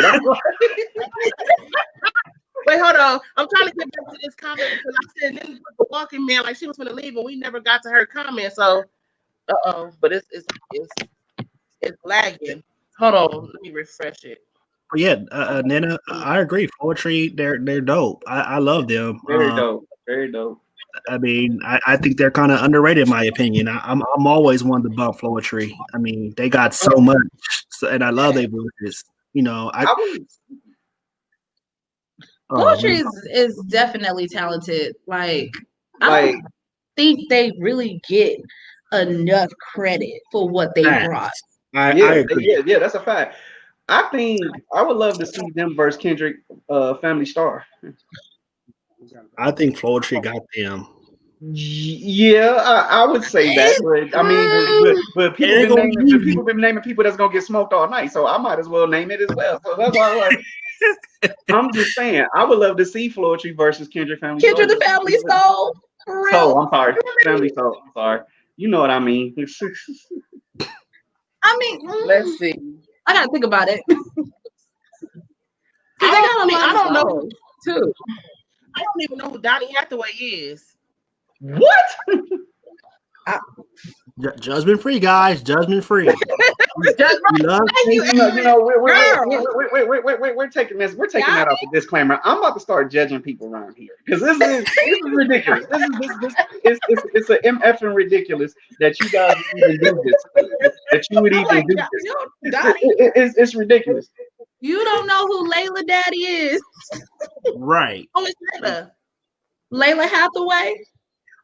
Wait, hold on. I'm trying to get back to this comment because I said this was the walking man, like she was going to leave, and we never got to her comment. So, but it's lagging. Hold on, let me refresh it. Yeah, Nina, I agree. Poetry, they're dope. I love them. Very dope. Very dope. I mean, I think they're kind of underrated in my opinion. I'm always one to bump Poetry. I mean, they got so much, and I love their voices. You know, Poetry is definitely talented. I don't think they really get enough credit for what they brought. I agree. Yeah, that's a fact. I think I would love to see them versus Kendrick, Family Star. I think Poetry got them. Yeah, I would say that, but I mean, but people been naming people that's gonna get smoked all night, so I might as well name it as well. So that's why I'm just saying I would love to see Poetry versus Kendrick Family. Kendrick the Family Soul. For real. Oh, I'm sorry, Family Soul. I'm sorry. You know what I mean. I mean, let's see. I gotta think about it. I don't know too. I don't even know who Donny Hathaway is. What? Judgment free, guys. Judgment free. We're taking this. We're taking that off the disclaimer. I'm about to start judging people around here because this is ridiculous. It's an MFing ridiculous that you guys even do this. That you would even do this. It's ridiculous. You don't know who Layla Daddy is, right? Oh, it's Layla. Layla Hathaway.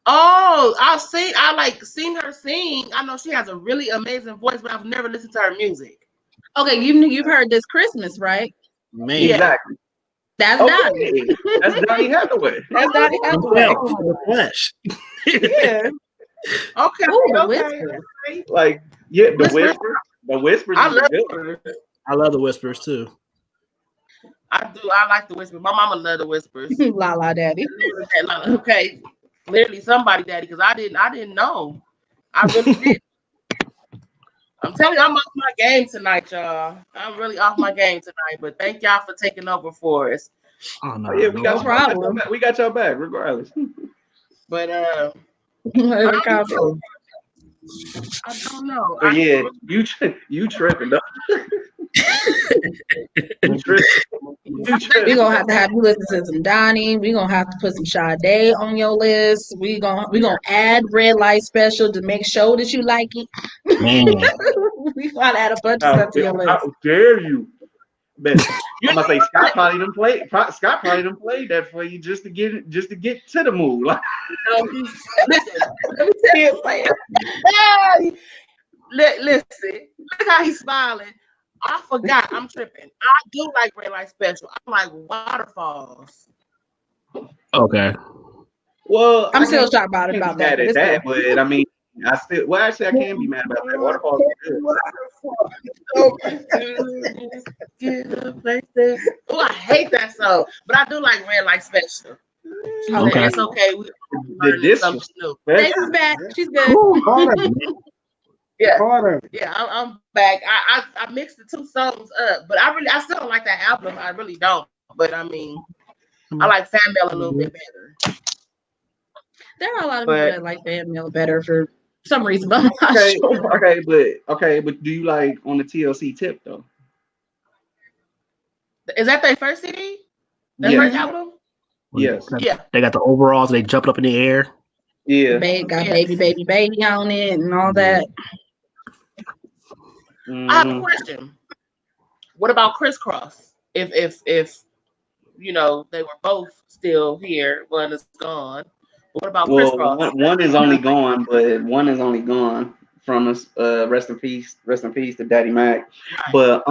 Oh, I seen her sing. I know she has a really amazing voice, but I've never listened to her music. Okay, you've heard This Christmas, right? Man, exactly. That's Donny. That's Donny Hathaway. That's Donny Hathaway. Flesh. Yeah. Okay. Ooh, the Whispers. Like, yeah, the Whispers. The Whispers. I love her. I love the Whispers too. I do. I like the Whispers. My mama loved the Whispers. La La Daddy. Okay, literally somebody daddy, because I didn't know. I really did. I'm telling you, I'm off my game tonight, y'all. I'm really off my game tonight. But thank y'all for taking over for us. Oh no, yeah, we got no problem. we got your back, regardless. But I don't know. But yeah, you tripping, though. You tripping. We're gonna have you listen to some Donnie. We're gonna have to put some Sade on your list. We're gonna add Red Light Special to make sure that you like it. man. We gotta add a bunch of stuff to your list. How dare you? But I'm gonna say Scott probably done played that for you just to get to the mood. Like, Listen, let me tell you, listen, look how he's smiling. I forgot. I'm tripping. I do like Red Light Special. I like Waterfalls. Okay. well, I'm still shocked I about can't that. be mad at that, but I mean, actually I can be mad about that. Waterfalls is good. Oh, I hate that song, but I do like Red Light Special. Okay. It's okay. We learning This something new. Stacey's back. She's good. Ooh, Carter. Yeah. Carter. Yeah, I'm back. I mixed the two songs up, but I still don't like that album. I really don't. But I mean, I like Fan Mail a little bit better. There are a lot of people that like Fan Mail better for some reason, but I'm not sure. Okay, but do you like on the TLC tip though? Is that their first CD? Their Yeah. first album? Yes. Yeah. They got the overalls. They jumped up in the air. Yeah. Got baby on it and all that. I have a question. What about Crisscross? If you know they were both still here, one is gone. What about Crisscross? One is only gone, but one is only gone from us. Rest in peace to Daddy Mac. But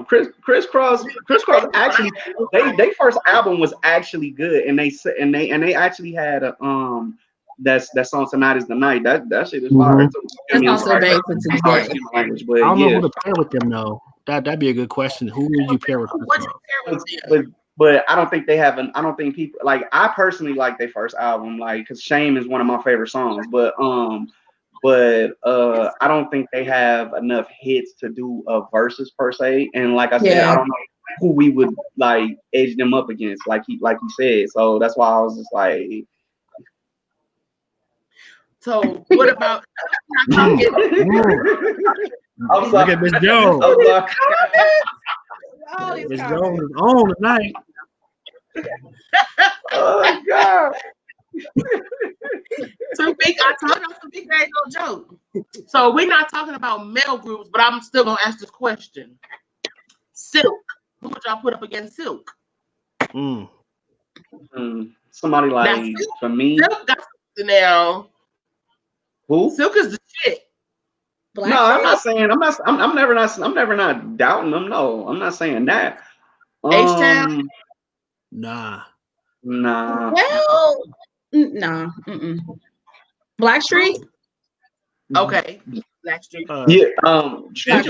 Crisscross actually they first album was actually good, and they actually had a that song Tonight Is the Night. That shit is fire too. That's also based on today. Language, but I don't yeah. know who to pair with them though. That'd be a good question. Who would you pair with? But I don't think they have I don't think people like. I personally like their first album, like because Shame is one of my favorite songs. But I don't think they have enough hits to do a versus per se. And like I said, I don't know who we would like edge them up against, like he said. So that's why I was just like. So what about? Look at Miss Jones. Miss Jones is on tonight. Oh God. So big, I told you some big ain't no joke. So we're not talking about male groups, but I'm still gonna ask this question. Silk. Who would y'all put up against Silk? Somebody like Now, Silk, for me. Silk got now. Who? Silk is the shit. No, I'm not saying I'm never not doubting them. No, I'm not saying that. H-Town? Nah. Well, nah. Blackstreet? Okay. Blackstreet. Yeah.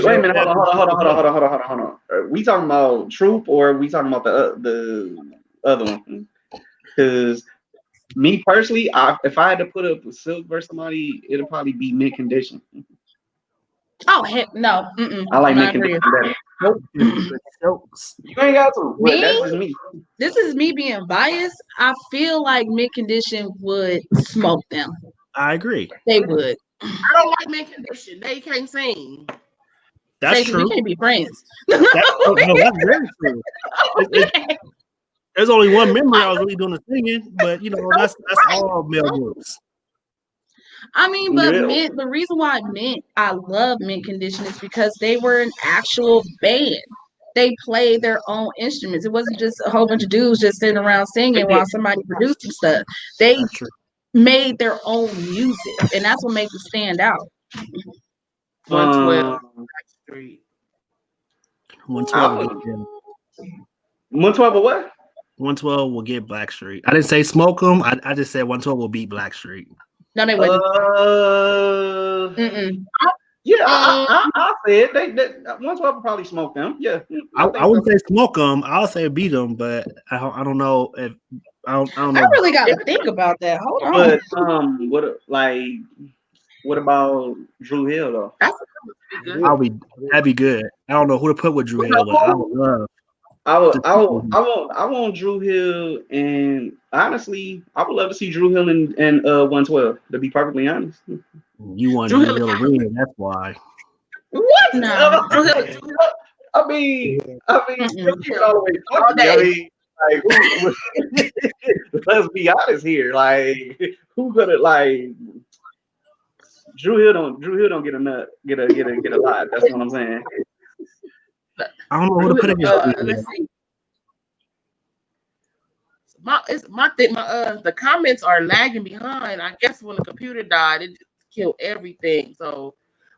Wait a minute. Hold on. Are we talking about Troop or are we talking about the other one? Because me personally, if I had to put up a Silk versus somebody, it'll probably be Mint Condition. Oh heck no! I like Mint Condition better. Nope. You ain't got to. Me? That's just me. This is me being biased. I feel like Mint Condition would smoke them. I agree. They would. I don't like Mint Condition. They can't sing. That's true. We can't be friends. That's very true. There's only one member I was really doing the singing, but that's all male groups. I mean, but Mint, the reason why I love Mint Condition is because they were an actual band. They played their own instruments. It wasn't just a whole bunch of dudes just sitting around singing while somebody produced stuff. They made their own music, and that's what makes it stand out. 112 Street. 112. 112 or what? 112 will get Blackstreet. I didn't say smoke them. I just said 112 will beat Blackstreet. No, they wouldn't. Yeah, I said they 112 would probably smoke them. Yeah, I wouldn't say smoke them. I'll say beat them, but I don't know if I don't I know. really got to think about that. Hold on. But what about Drew Hill though? That's good. That'd be good. I don't know who to put with Drew Hill, but I would love. I want Drew Hill, and honestly, I would love to see Drew Hill and 112. To be perfectly honest, You want Drew Hill to win, that's why. what? No. Drew Hill. I mean, you get all the way All day. I mean, like, let's be honest here. Like, who gonna like? Drew Hill don't get a lot. That's what I'm saying. I don't know who to put against Drew Hill. Let's see. The comments are lagging behind. I guess when the computer died, it just killed everything. So,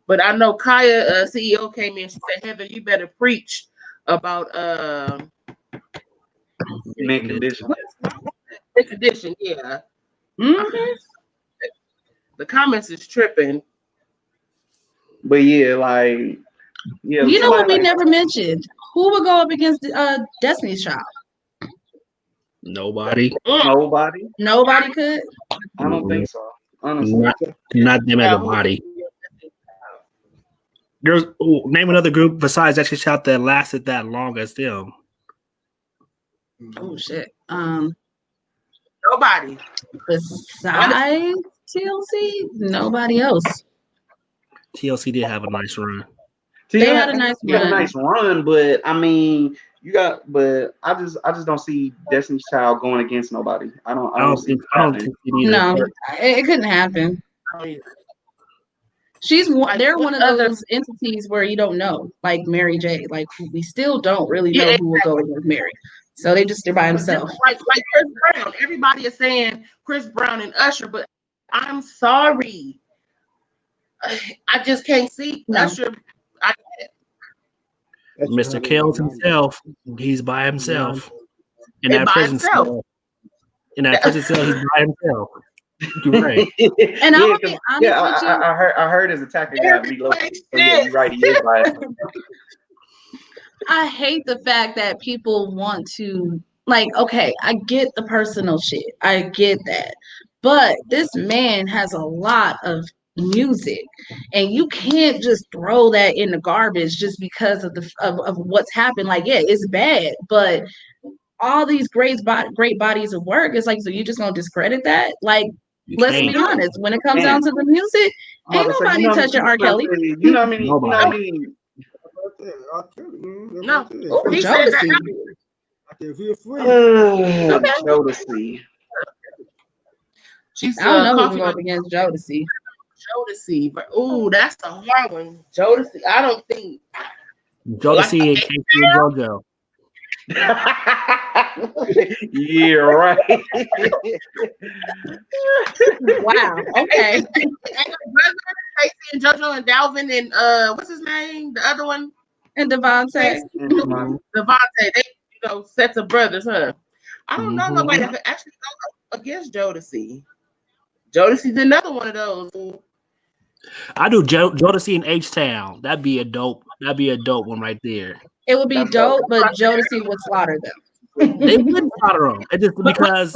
but I know Kaya, CEO, came in. She said, "Heather, you better preach about Mint condition." condition." Yeah. Mm-hmm. The comments is tripping. But yeah, like, yeah. You know what we like, never mentioned? Who would go up against Destiny's Child? Nobody. Nobody. Nobody could. I don't think so. Honestly, Not them as a body. Name another group besides Destiny's Child that lasted that long as them. Oh shit. Nobody. Besides TLC, nobody else. TLC did have a nice run. They had a nice run, but I mean, but I just don't see Destiny's Child going against nobody. I don't think it either. No, it couldn't happen. They're one of those entities where you don't know, like Mary J. Like we still don't really know who will go against Mary. So they're by themselves. Like Chris Brown. Everybody is saying Chris Brown and Usher, but I'm sorry. I just can't see Usher. Mr. Kells himself, he's by himself. In that prison cell. He's by himself. You're right. And I'm be honest with you. I heard his attacker got relocated. So yeah, you're right. He is by himself. I hate the fact that people want to, like, okay, I get the personal shit. I get that. But this man has a lot of music, and you can't just throw that in the garbage just because of what's happened. Like, yeah, it's bad, but all these great bodies of work, it's like, so you just gonna discredit that? Like, let's be honest, when it comes down to the music, ain't nobody touching R. Kelly. You know what I mean? No. He said that. Jodeci. She's I don't know who's going up against Jodeci. Jodeci, but that's a hard one. Jodeci, I don't think Jodeci and Casey and JoJo. Yeah, right. Wow. Okay. Casey and JoJo and Dalvin and what's his name? The other one? And Devontae. Devontae. They sets of brothers, huh? I don't know nobody that could actually go against Jodeci. Jodeci's another one of those. I do Jodeci in H-Town. That'd be a dope one right there. It would be dope, but Jodeci would slaughter them. They wouldn't slaughter them. It's just because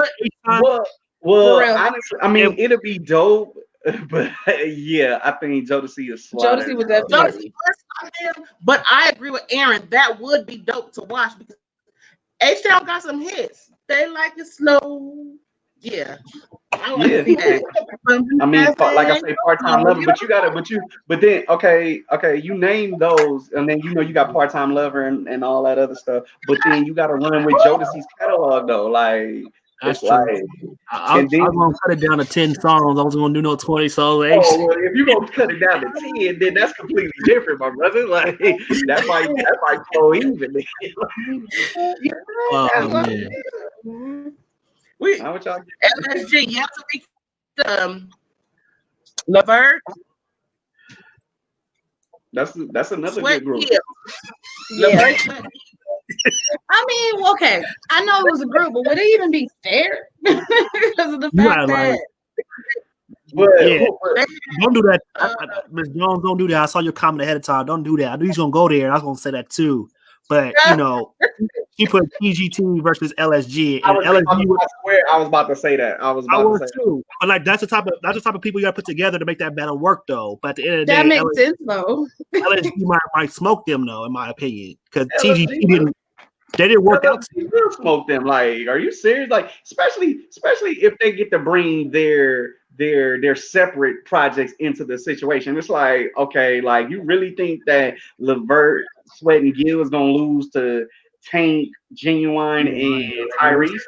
honestly, I mean, it'll be dope, but yeah, I think Jodeci is slaughtered. Jodeci was definitely. But I agree with Aaron. That would be dope to watch because H-Town got some hits. They like it slow. Yeah. I want to see that. I mean, like I say, part-time lover, but then okay, you name those, and then you got part-time lover and all that other stuff. But then you got to run with Jodeci's catalog though, like. That's it's true. like, I'm gonna cut it down to 10 songs. I was gonna do no 20 songs. Well, if you're gonna cut it down to 10, then that's completely different, my brother. Like that might flow even. Man. How would y'all get LSG? You have to be Levert. That's another good group. Yeah. I mean, okay. I know it was a group, but would it even be fair? Because of the fact that But, Yeah. but Don't do that. Ms. Jones, don't do that. I saw your comment ahead of time. Don't do that. I knew he's gonna go there, and I was gonna say that too. But he put TGT versus LSG, and LSG. I swear I was about to say that. I was too. But like that's the type of people you got to put together to make that battle work, though. But at the end of the That day, makes sense though. LSG might smoke them, though, in my opinion, because LSG TGT didn't. They didn't work out. Will smoke them. Like, are you serious? Like, especially if they get to bring their separate projects into the situation. It's like, okay, like you really think that Levert, Sweat, and Gill is gonna lose to Tank, Genuine, and Tyrese?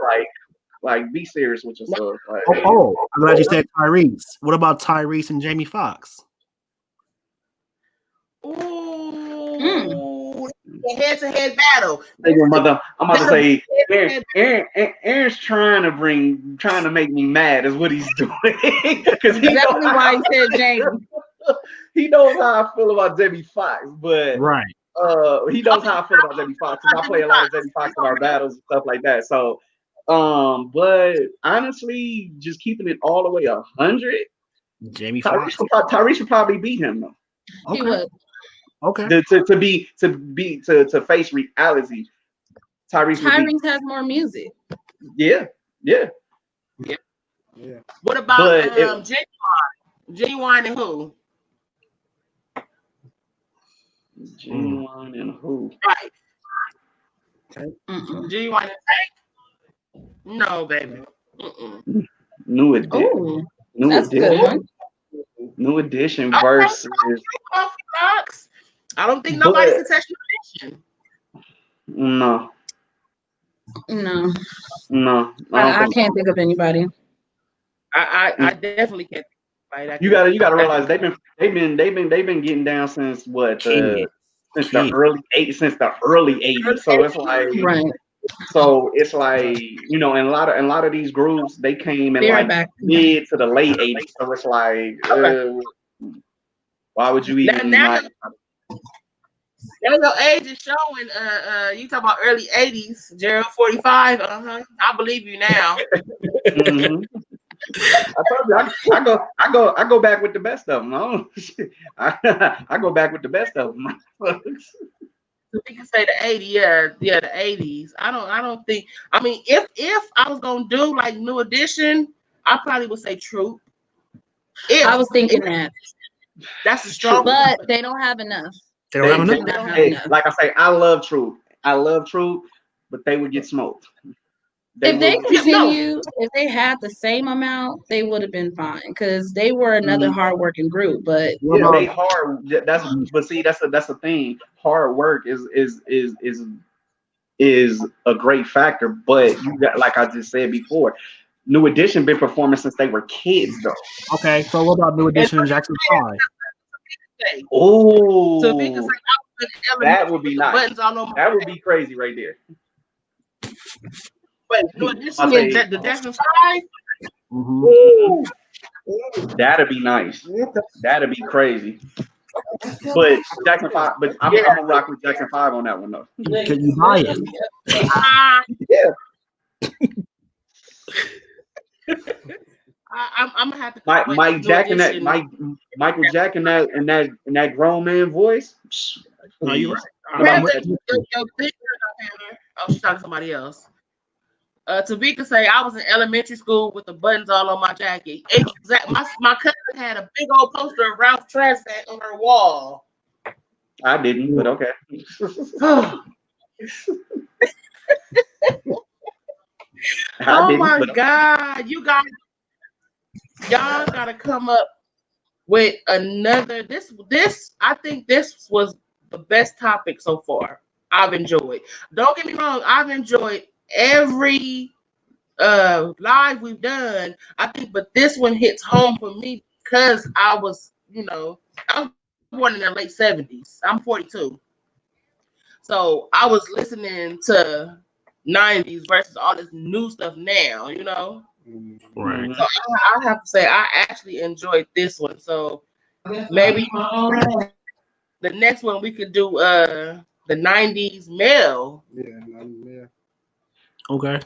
Like be serious with yourself. Like, I'm glad you said Tyrese. What about Tyrese and Jamie Foxx? Ooh, head-to-head battle. I'm about to say, Aaron's trying to make me mad. Is what he's doing because Exactly why he said Jamie. He knows how I feel about Jamie Foxx, but Right. he knows how I feel about Jamie Foxx. I play a lot of Jamie Foxx in our battles and stuff like that. So, but honestly, just keeping it all the way 100, Jamie Foxx. Tyrese would probably beat him though. Okay. He would. Okay. To face reality, Tyrese has more music. Yeah. What about Genuine and who? Genuine and who? Right. Mm-mm. Genuine and Tank? No, baby. New Edition. Oh, that's a good one. New Edition versus. I don't think nobody can touch New Edition. No. I can't think of anybody. I definitely can't. You gotta realize they've been getting down since what the early 80s. So it's like right. So it's like, you know, in a lot of these groups they came in mid to the late 80s. So it's like why would you even now your age is showing. You talk about early 80s, Gerald 45. I believe you now. Mm-hmm. I told you I go back with the best of them. I go back with the best of them. We can say the 80s, the 80s. I don't think. I mean, if I was gonna do like New Edition, I probably would say Troop. I was thinking that's a strong, but they don't have enough. They don't have enough. Like I say, I love Troop, but they would get smoked. If they had the same amount, they would have been fine because they were another hardworking group. But they hard. That's the thing. Hard work is a great factor. But you got, like I just said before, New Edition been performing since they were kids, though. Okay, so what about New Edition and Jackson 5? Oh, so that would be nice. That would be crazy right there. Wait, New Edition the Jackson 5? Mm-hmm. That'd be nice. That'd be crazy. But Jackson 5, but I'm gonna rock with Jackson 5 on that one though. Can you buy it? Yeah. I'm gonna have to. Michael Jack and that grown man voice. No, you're right. Oh, she's talking to somebody else. Tavika say I was in elementary school with the buttons all on my jacket. Exactly. My cousin had a big old poster of Ralph Tresvant on her wall. I didn't, but okay. Oh my God, y'all gotta come up with another. This I think this was the best topic so far. I've enjoyed. Don't get me wrong, I've enjoyed every live we've done. I think, but this one hits home for me because I was born in the late 70s. I'm 42. So I was listening to 90s versus all this new stuff now, Right. So I have to say I actually enjoyed this one. So maybe the next one we could do the 90s male. Yeah. Okay.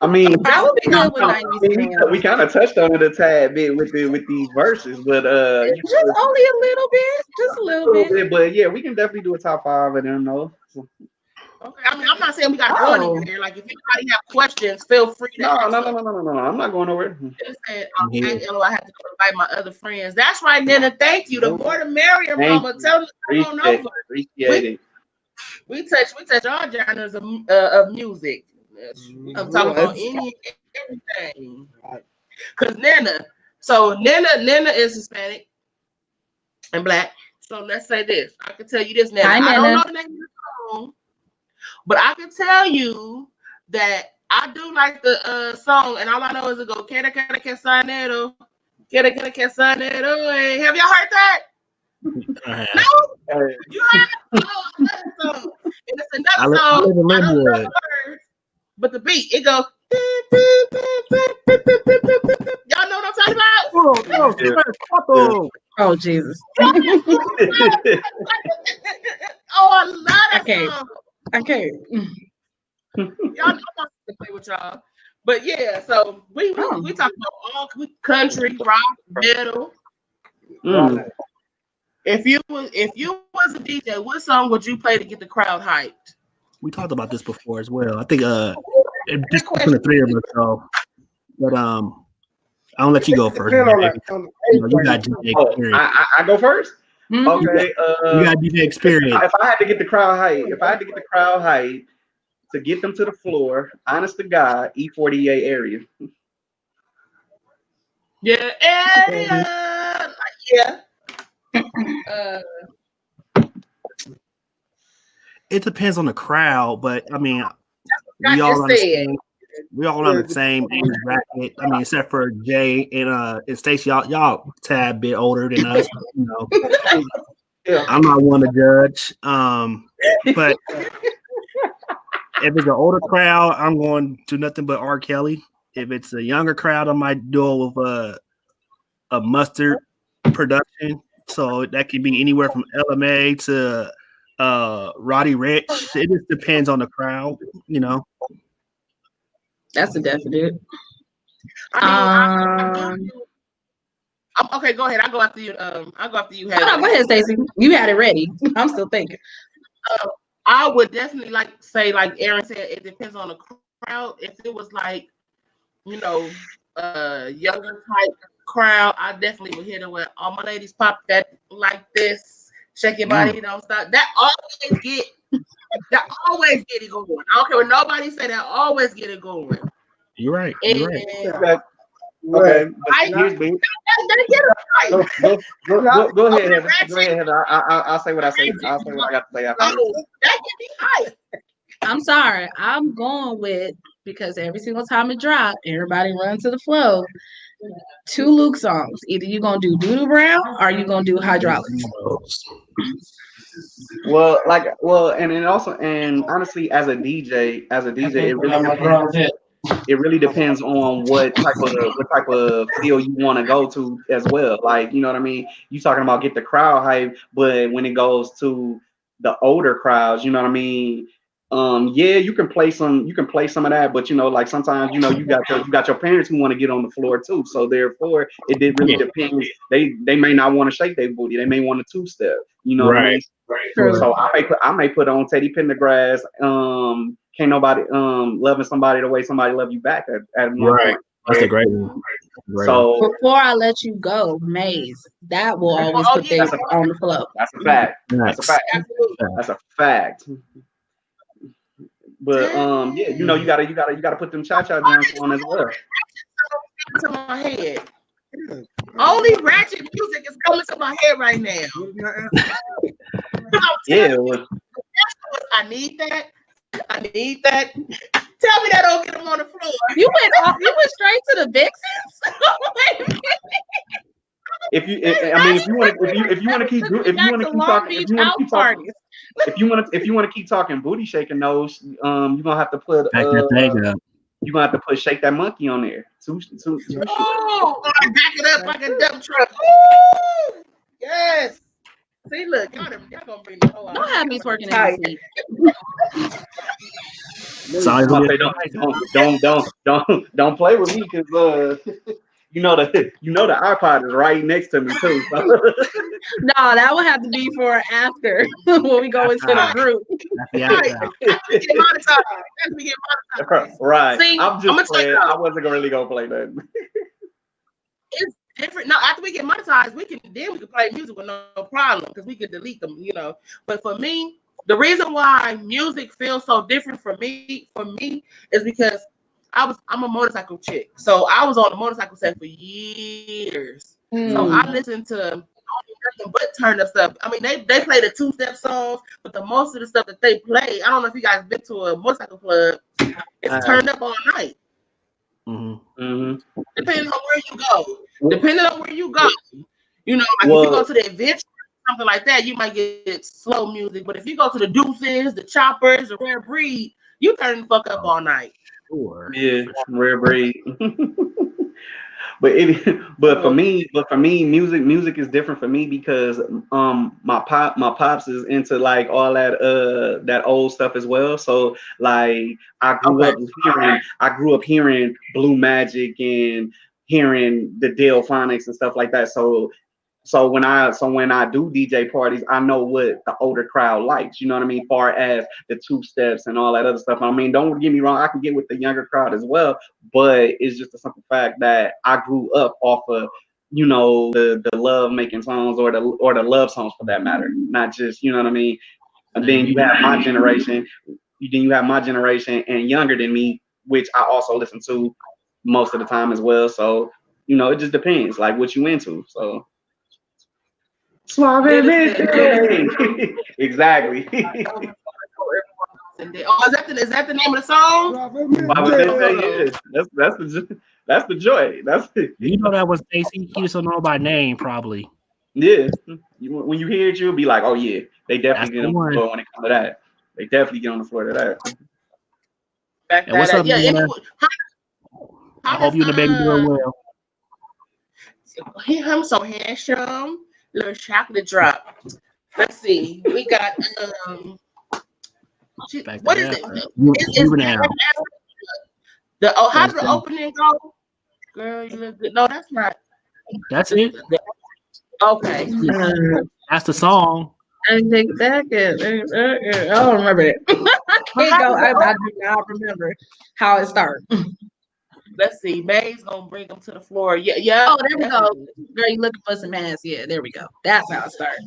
I mean, I would be good with 90s. we kind of touched on it a tad bit with these verses, but Just only a little bit, just a little bit. But yeah, we can definitely do a top 5 of them though. Okay, I mean, I'm not saying we got to go anywhere. Like, if anybody have questions, feel free to ask. No. I'm not going nowhere. I have to go invite my other friends. That's right, Nina. Thank you. The more the merrier, Mama. Tell them to come on over. Appreciate it. We touch all genres of music. I'm talking about everything. Cause Nina is Hispanic and Black. So let's say this. I can tell you this, Nina. I don't know the name of the song, but I can tell you that I do like the song, and all I know is it go "Quiere que sanero, quiere que sanero." Have y'all heard that? No, you haven't. Oh, another song. And it's another song. I don't know the words, but the beat it goes. Y'all know what I'm talking about? Oh Jesus! I love that song. Okay. Y'all know I'm to play with y'all, but yeah. So we talk about all country, rock, metal. If you was a DJ, what song would you play to get the crowd hyped? We talked about this before as well. I think just between the three of us, so but I'll let you go first. You got DJ experience. I go first. Mm-hmm. Okay. You got DJ experience. If I had to get the crowd hype, to get them to the floor, honest to God, E48 area. Yeah, yeah. It depends on the crowd, but I mean, we all understand. We all on the same age bracket. I mean, except for Jay and Stacey, y'all tad bit older than us. You know, I'm not one to judge. But if it's an older crowd, I'm going to nothing but R. Kelly. If it's a younger crowd, I might do it with a Mustard production. So that could be anywhere from LMA to Roddy Ricch. It just depends on the crowd, you know. That's a definite. Okay, go ahead. I'll go after you. Heather. Go ahead, Stacey. You had it ready. I'm still thinking. I would definitely say, like Aaron said, it depends on the crowd. If it was like, younger type crowd, I definitely would hit it with all my ladies pop that like this, shake your body, don't stop. That always get it going. I don't care what nobody say. That always get it going. You're right. Okay. Here's me. Go ahead, Heather. I'll say what I say. I'll say what I got to say after. That can be hype. I'm sorry. I'm going with, because every single time it drops, everybody runs to the flow. 2 Luke songs. Either you're gonna do Doodoo Brown or you're gonna do Hydraulics. And honestly, as a DJ, it really depends on what type of feel you want to go to as well. Like, you know what I mean? You talking about get the crowd hype, but when it goes to the older crowds, you know what I mean? You can play some of that, but like sometimes, you got your parents who want to get on the floor too. So therefore it did really depend. They may not want to shake their booty. They may want to 2-step, you know what I mean? Right. So I may put on Teddy Pendergrass, Can't Nobody Loving Somebody the Way Somebody Love You Back at one point. That's a great one. So before I let you go, Maze, that will always put things on the floor. That's a fact. That's a fact. But you gotta put them cha-cha joints on as well. To my head. Only ratchet music is coming to my head right now. I need that. Tell me that don't get them on the floor. You went straight to the Vixens. If you want to keep talking booty shaking those, you're gonna have to put you're gonna have to put Shake That Monkey on there. Oh, back it up like a dump truck. Ooh, yes. See, look, y'all gonna bring the whole. Don't have me twerking in the seat. So I'm about to say, don't play with me because you know the iPod is right next to me too. So. No, that would have to be for after when we go into the group. Right. After we get monetized. After we get monetized. Right. See, I'm I'ma just tell you playing. I though, wasn't really gonna play that. it's different. No, after we get monetized, we can play music with no problem because we can delete them, you know. But for me, the reason why music feels so different for me is because I'm a motorcycle chick. So I was on the motorcycle set for years. So I listened to nothing but turn up stuff. I mean, they play the two-step songs, but the most of the stuff that they play, I don't know if you guys been to a motorcycle club, it's turned up all night. Depending on where you go. You know, like if you go to the adventure, something like that, you might get slow music. But if you go to the deuces, the choppers, the rare breed, you turn the fuck up all night. Sure. Yeah, rare breed. But for me, music is different for me because my pops is into like all that old stuff as well. So like I grew up hearing Blue Magic and hearing the Delphonics and stuff like that. So when I do DJ parties, I know what the older crowd likes. You know what I mean? Far as the two steps and all that other stuff. I mean, don't get me wrong, I can get with the younger crowd as well, but it's just a simple fact that I grew up off of, you know, the love making songs or the love songs for that matter, not just, you know what I mean. And then you have my generation. Then you have my generation and younger than me, which I also listen to most of the time as well. So you know, it just depends, like what you into. So. Suavemente. Exactly. Oh, is that the name of the song? Suavemente, yeah. That's the joy. That's it. You know that was Stacey. You just don't know by name, probably. Yeah. When you hear it, you'll be like, oh yeah, they definitely get on the floor when it comes to that. They definitely get on the floor to that. And what's up, man? I hope you and the baby doing well. I'm so handsome. Little chocolate drop. Let's see. We got what is it? How did the opening go? Girl, you look good. No, that's not. That's it. Okay. That's the song. I think that I don't remember it. I can't go. I do not remember how it started. Let's see. May's gonna bring them to the floor. Yeah. Oh, there we go. Girl, you looking for some ass? Yeah, there we go. That's how it started.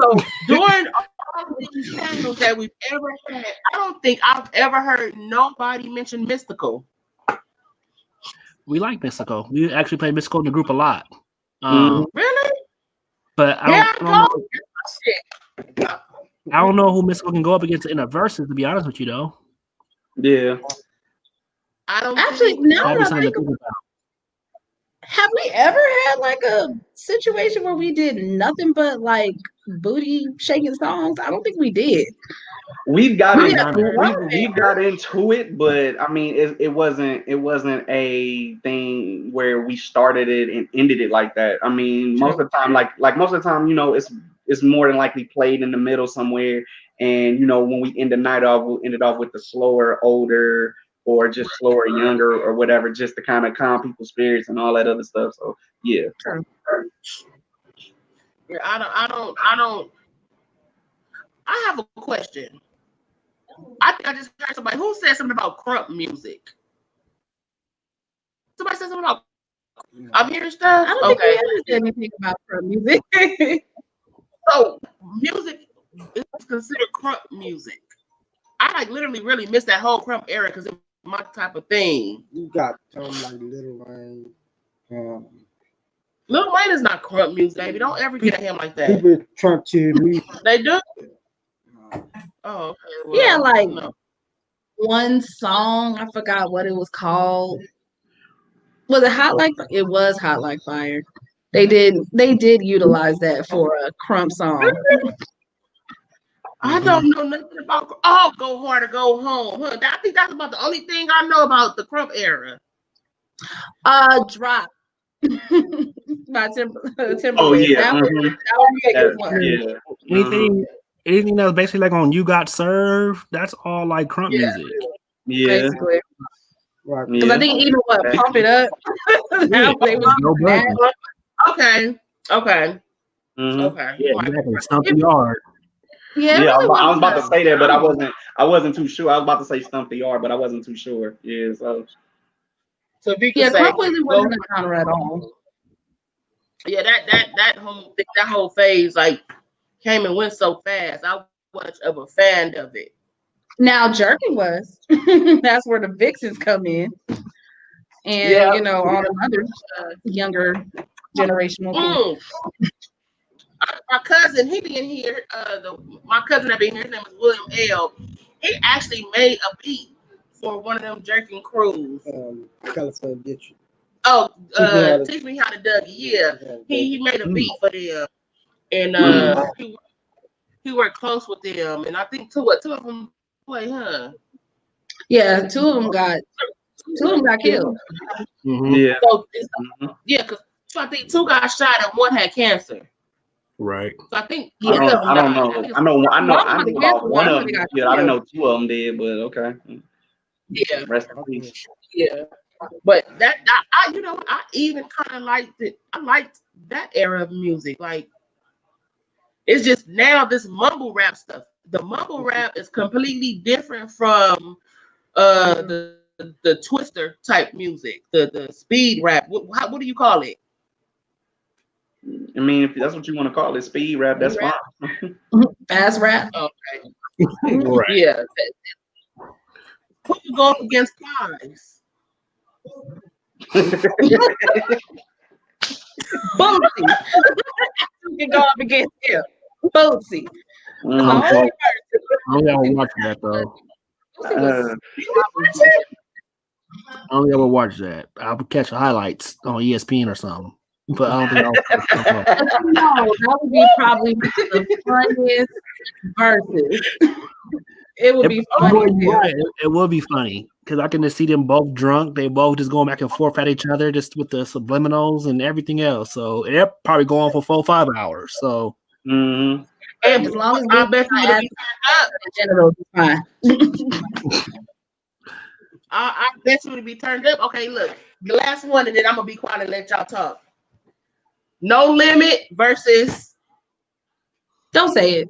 So during all of these channels that we've ever had, I don't think I've ever heard nobody mention Mystical. We like Mystical. We actually play Mystical in the group a lot. Really? But I don't know who Mystical can go up against in a versus, to be honest with you, though. Yeah. I don't actually have we ever had like a situation where we did nothing but like booty shaking songs? I don't think we did. We've got into it, but I mean, it wasn't a thing where we started it and ended it like that. I mean, most of the time, like most of the time, you know, it's more than likely played in the middle somewhere, and you know, when we end the night off, we'll end it off with the slower, older, or just slower, younger, or whatever, just to kind of calm people's spirits and all that other stuff. So yeah. Yeah, I have a question. I think I just heard somebody who said something about crump music. Somebody said something about. I'm hearing stuff. I don't think we ever said anything about crump music. So music is considered crump music. I like literally really miss that whole crump era because it's my type of thing. You got something like Lil Wayne. Lil Wayne is not crump music, baby. Don't ever get at him like that. People Trump to me. They do. Oh, okay. Well, yeah, like one song. I forgot what it was called. Was it Hot Like? It was Hot Like Fire. They did utilize that for a crump song. I don't know nothing about. Oh, Go Hard or Go Home. Huh? I think that's about the only thing I know about the crump era. Drop. By Timberland. Oh yeah. Anything that was basically like on You Got Served, that's all like crump music. Yeah. basically. Right. Because I think even Pump It Up, now they was No doing that. budget. Okay. Mhm. Yeah, exactly. Stump the yard. Yeah, it Yeah, really I was about to wasn't. say that, but I wasn't too sure. I was about to say Stump the Yard, but I wasn't too sure. Yeah, so So if you could Yeah, say, Crump really go, wasn't a genre at all. yeah, that whole phase like came and went so fast. I was much of a fan of it. Now Jerkin was. That's where the Vixens come in. yeah, And all the other younger generational people. Mm. My cousin, he be in here. My cousin that be in here, his name is William L. He actually made a beat for one of them jerking crews. California District. Oh, Teach teach me how to Dougie. Yeah, he made a beat for them, and he worked close with them, and I think two of them play, huh? Yeah, two of them got killed. Mm-hmm. yeah. So Mhm. yeah, because I think two got shot and one had cancer. Right. So I think Yeah. both of them I don't died. know. think I know. I know. One I of the knew cancer about one one of really them. got Yeah, I didn't killed. know two of them did, but okay. Yeah, Rest in peace. yeah. But I you know, I even kind of liked it. I liked that era of music. Like it's just now this mumble rap stuff. The mumble rap is completely different from the twister type music, the speed rap. What do you call it? I mean, if that's what you want to call it, speed rap, that's fine. Fast rap. Okay, Right. yeah. Who you go up against Plies? Bootsy. You can go up against him. Bootsy. Mhm. I The only ever watch that though. Bootsy was You watch it? I only ever watch that. I would catch the highlights on ESPN or something. But I don't think I'll no, that would be probably the funniest verses. It would be funny. Right. It will be funny because I can just see them both drunk. They both just going back and forth at each other, just with the subliminals and everything else. So they're probably going for 4-5 hours. So Mhm. And As long as I we bet you it'll be turned up. it'll be fine. I bet you it'll be turned up. Okay, look, the last one, and then I'm gonna be quiet and let y'all talk. No Limit versus. Don't say it.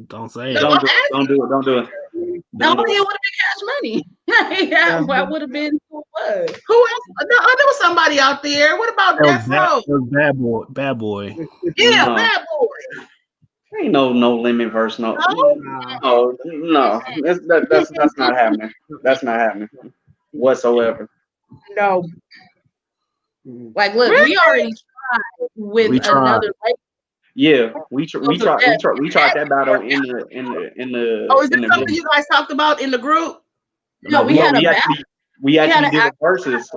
don't say it. No, Don't do it. Don't do it. Don't do it. No, Don't do it it. would have been Cash Money. Yeah, what would have been who it was? Who else? No, there was somebody out there. What about Death Row? It was Bad Boy. Yeah, No. Bad Boy. Ain't no limit verse. No. That's not happening. That's not happening whatsoever. No. Mhm. Like, look, Really? we already tried with We tried. another. Yeah, we tried that battle in the Oh, is this in the something group. you guys talked about in the group? No, we No, had a we actually had did an the verses.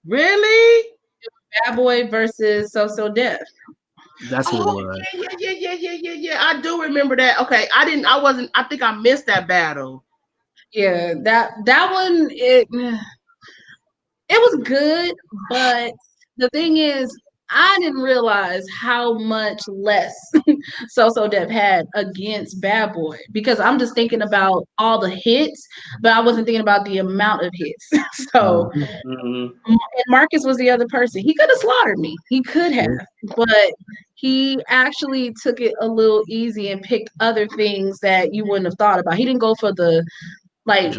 Really? Bad Boy versus So Def. That's what it Oh, was. yeah. I do remember that. Okay, I think I missed that battle. Yeah, that one it was good, but the thing is, I didn't realize how much less So Def had against Bad Boy because I'm just thinking about all the hits, but I wasn't thinking about the amount of hits. So, Mhm. and Marcus was the other person. He could have slaughtered me. He could have, but he actually took it a little easy and picked other things that you wouldn't have thought about. He didn't go for the like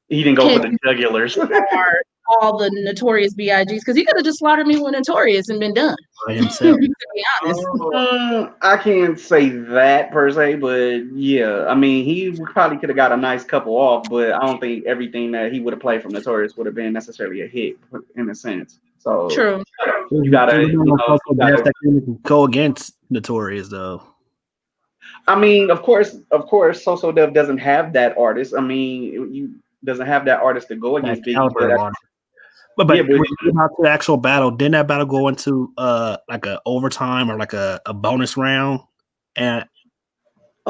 He didn't go for the jugulars. or all the Notorious B.I.G.s because he could have just slaughtered me with Notorious and been done. By himself. To be honest. I can't say that per se, but yeah, I mean, he probably could have got a nice couple off, but I don't think everything that he would have played from Notorious would have been necessarily a hit in a sense. So True. you gotta, that can go against Notorious though. I mean, of course, So Dev doesn't have that artist. I mean, you doesn't have that artist to go against Biggie. But Yeah, but- when you about the actual battle, didn't that battle go into like a overtime or like a bonus round? And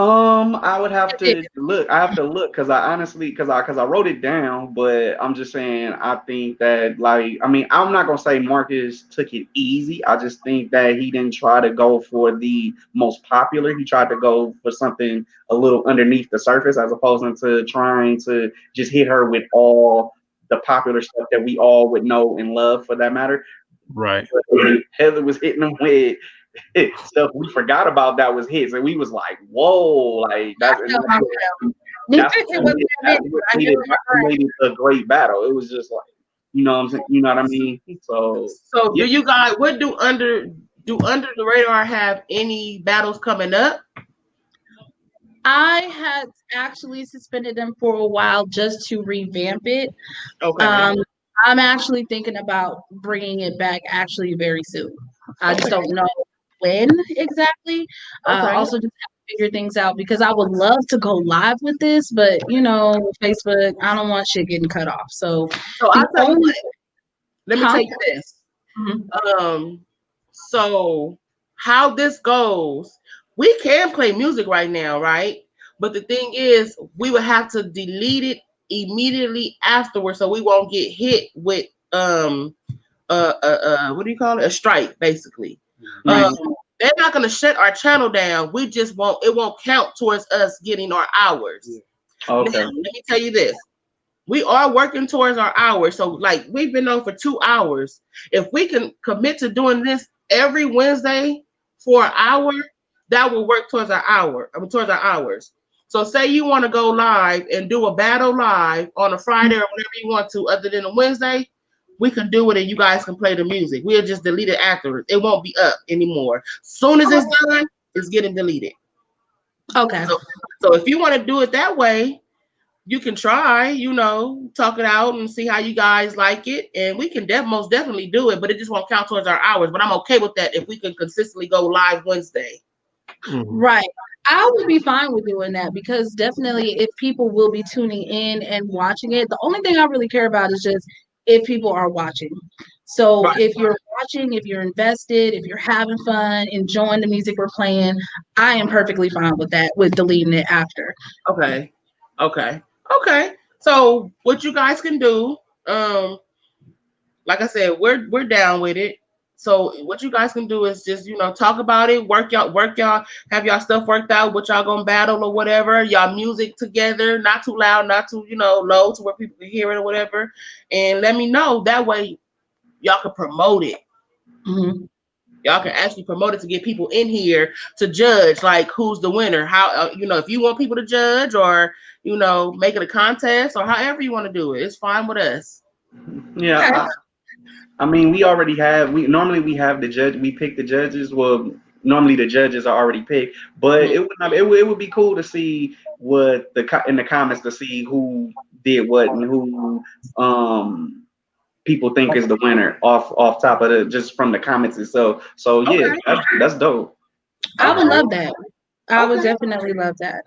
I would have to look. I have to look because I honestly, because I wrote it down, but I'm just saying I think that like I mean I'm not gonna say Marcus took it easy. I just think that he didn't try to go for the most popular. He tried to go for something a little underneath the surface as opposed to trying to just hit her with all the popular stuff that we all would know and love for that matter. Right. But Heather was hitting them with stuff we forgot about that was hits, and we was like, "Whoa!" Like that's I know how that's it was that's what made it a great battle. It was just like, you know what I'm saying? You know what I mean? So So yeah. do you guys what do under the radar have any battles coming up? I had actually suspended them for a while just to revamp it. Okay. Um, I'm actually thinking about bringing it back actually very soon. I just Okay. don't know when exactly. Okay. Also, just have to figure things out because I would love to go live with this, but Facebook, I don't want shit getting cut off. So So the I'll tell you only, what. Let me huh? tell you this. Mhm. Um, so how this goes, we can play music right now, right? But the thing is, we would have to delete it immediately afterwards, so we won't get hit with what do you call it? A strike, basically. Right. Um, they're not gonna shut our channel down. We just won't. It won't count towards us getting our hours. Now, Okay. let me tell you this. We are working towards our hours. So, like, we've been on for 2 hours. If we can commit to doing this every Wednesday for an hour, that will work towards our hour. I mean, towards our hours. So, say you want to go live and do a battle live on a Friday or whatever you want to, other than a Wednesday, we can do it and you guys can play the music. We'll just delete it afterwards. It won't be up anymore. Soon as it's done, it's getting deleted. Okay. So if you want to do it that way, you can try, talk it out and see how you guys like it. And we can most definitely do it, but it just won't count towards our hours. But I'm okay with that if we can consistently go live Wednesday. Mhm. Right. I would be fine with doing that because definitely if people will be tuning in and watching it, the only thing I really care about is just if people are watching. So Right. if you're watching, if you're invested, if you're having fun, enjoying the music we're playing, I am perfectly fine with that, with deleting it after. Okay. Okay. Okay. So what you guys can do, like I said, we're down with it. So what you guys can do is just talk about it, work y'all, have y'all stuff worked out, what y'all gonna battle or whatever, y'all music together, not too loud, not too low to where people can hear it or whatever, and let me know. That way y'all can promote it. Mm-hmm. Y'all can actually promote it to get people in here to judge, like who's the winner. How if you want people to judge or make it a contest or however you want to do it, it's fine with us. Yeah. Okay. I mean, we normally we have the judge. We pick the judges. Well, normally the judges are already picked, but Mhm. it would not. It would be cool to see what in the comments to see who did what and who people think is the winner off top of the just from the comments itself. So yeah, Okay. that's dope. I would Okay. love that. I would Okay. definitely love that.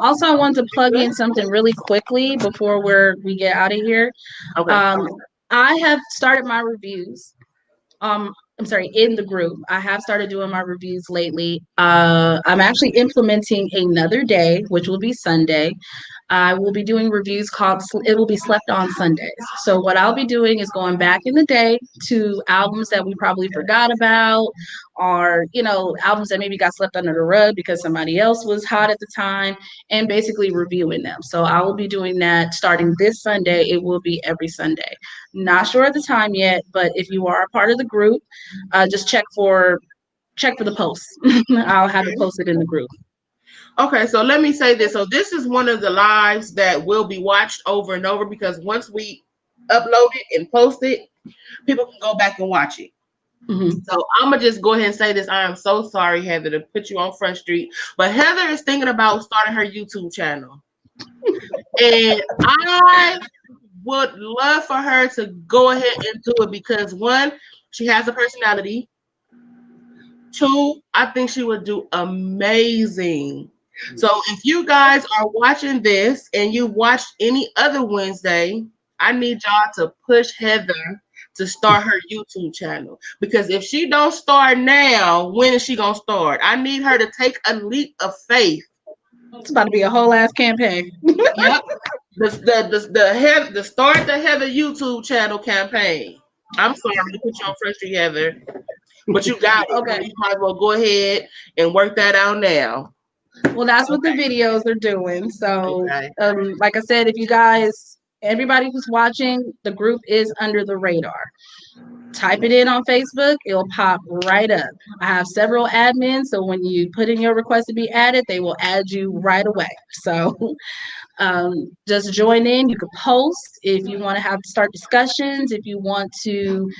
Also, I wanted to plug in something really quickly before we get out of here. Okay. Um, I have started my reviews. I'm sorry, in the group. I have started doing my reviews lately. I'm actually implementing another day, which will be Sunday. I will be doing reviews called It Will Be Slept On Sundays. So, what I'll be doing is going back in the day to albums that we probably forgot about, or, albums that maybe got slept under the rug because somebody else was hot at the time, and basically reviewing them. So, I will be doing that starting this Sunday. It will be every Sunday. Not sure at the time yet, but if you are a part of the group, just check for the posts. I'll have it posted in the group. Okay, so let me say this. So this is one of the lives that will be watched over and over because once we upload it and post it, people can go back and watch it. Mm-hmm. So I'm gonna just go ahead and say this. I am so sorry, Heather, to put you on Front Street, but Heather is thinking about starting her YouTube channel, and I would love for her to go ahead and do it because one, she has a personality. Two, I think she would do amazing. So if you guys are watching this and you watched any other Wednesday, I need y'all to push Heather to start her YouTube channel. Because if she don't start now, when is she gonna start? I need her to take a leap of faith It's about to be a whole ass campaign. Yep. The start the Heather YouTube channel campaign. I'm sorry to put you on first together, but you got it. Okay. You might as well go ahead and work that out now. Well, that's what the videos are doing. So, Okay. like I said, if you guys, everybody who's watching, the group is Under the Radar. Type it in on Facebook, it'll pop right up. I have several admins, so when you put in your request to be added, they will add you right away. So just join in. You can post if you want to have start discussions. If you want to,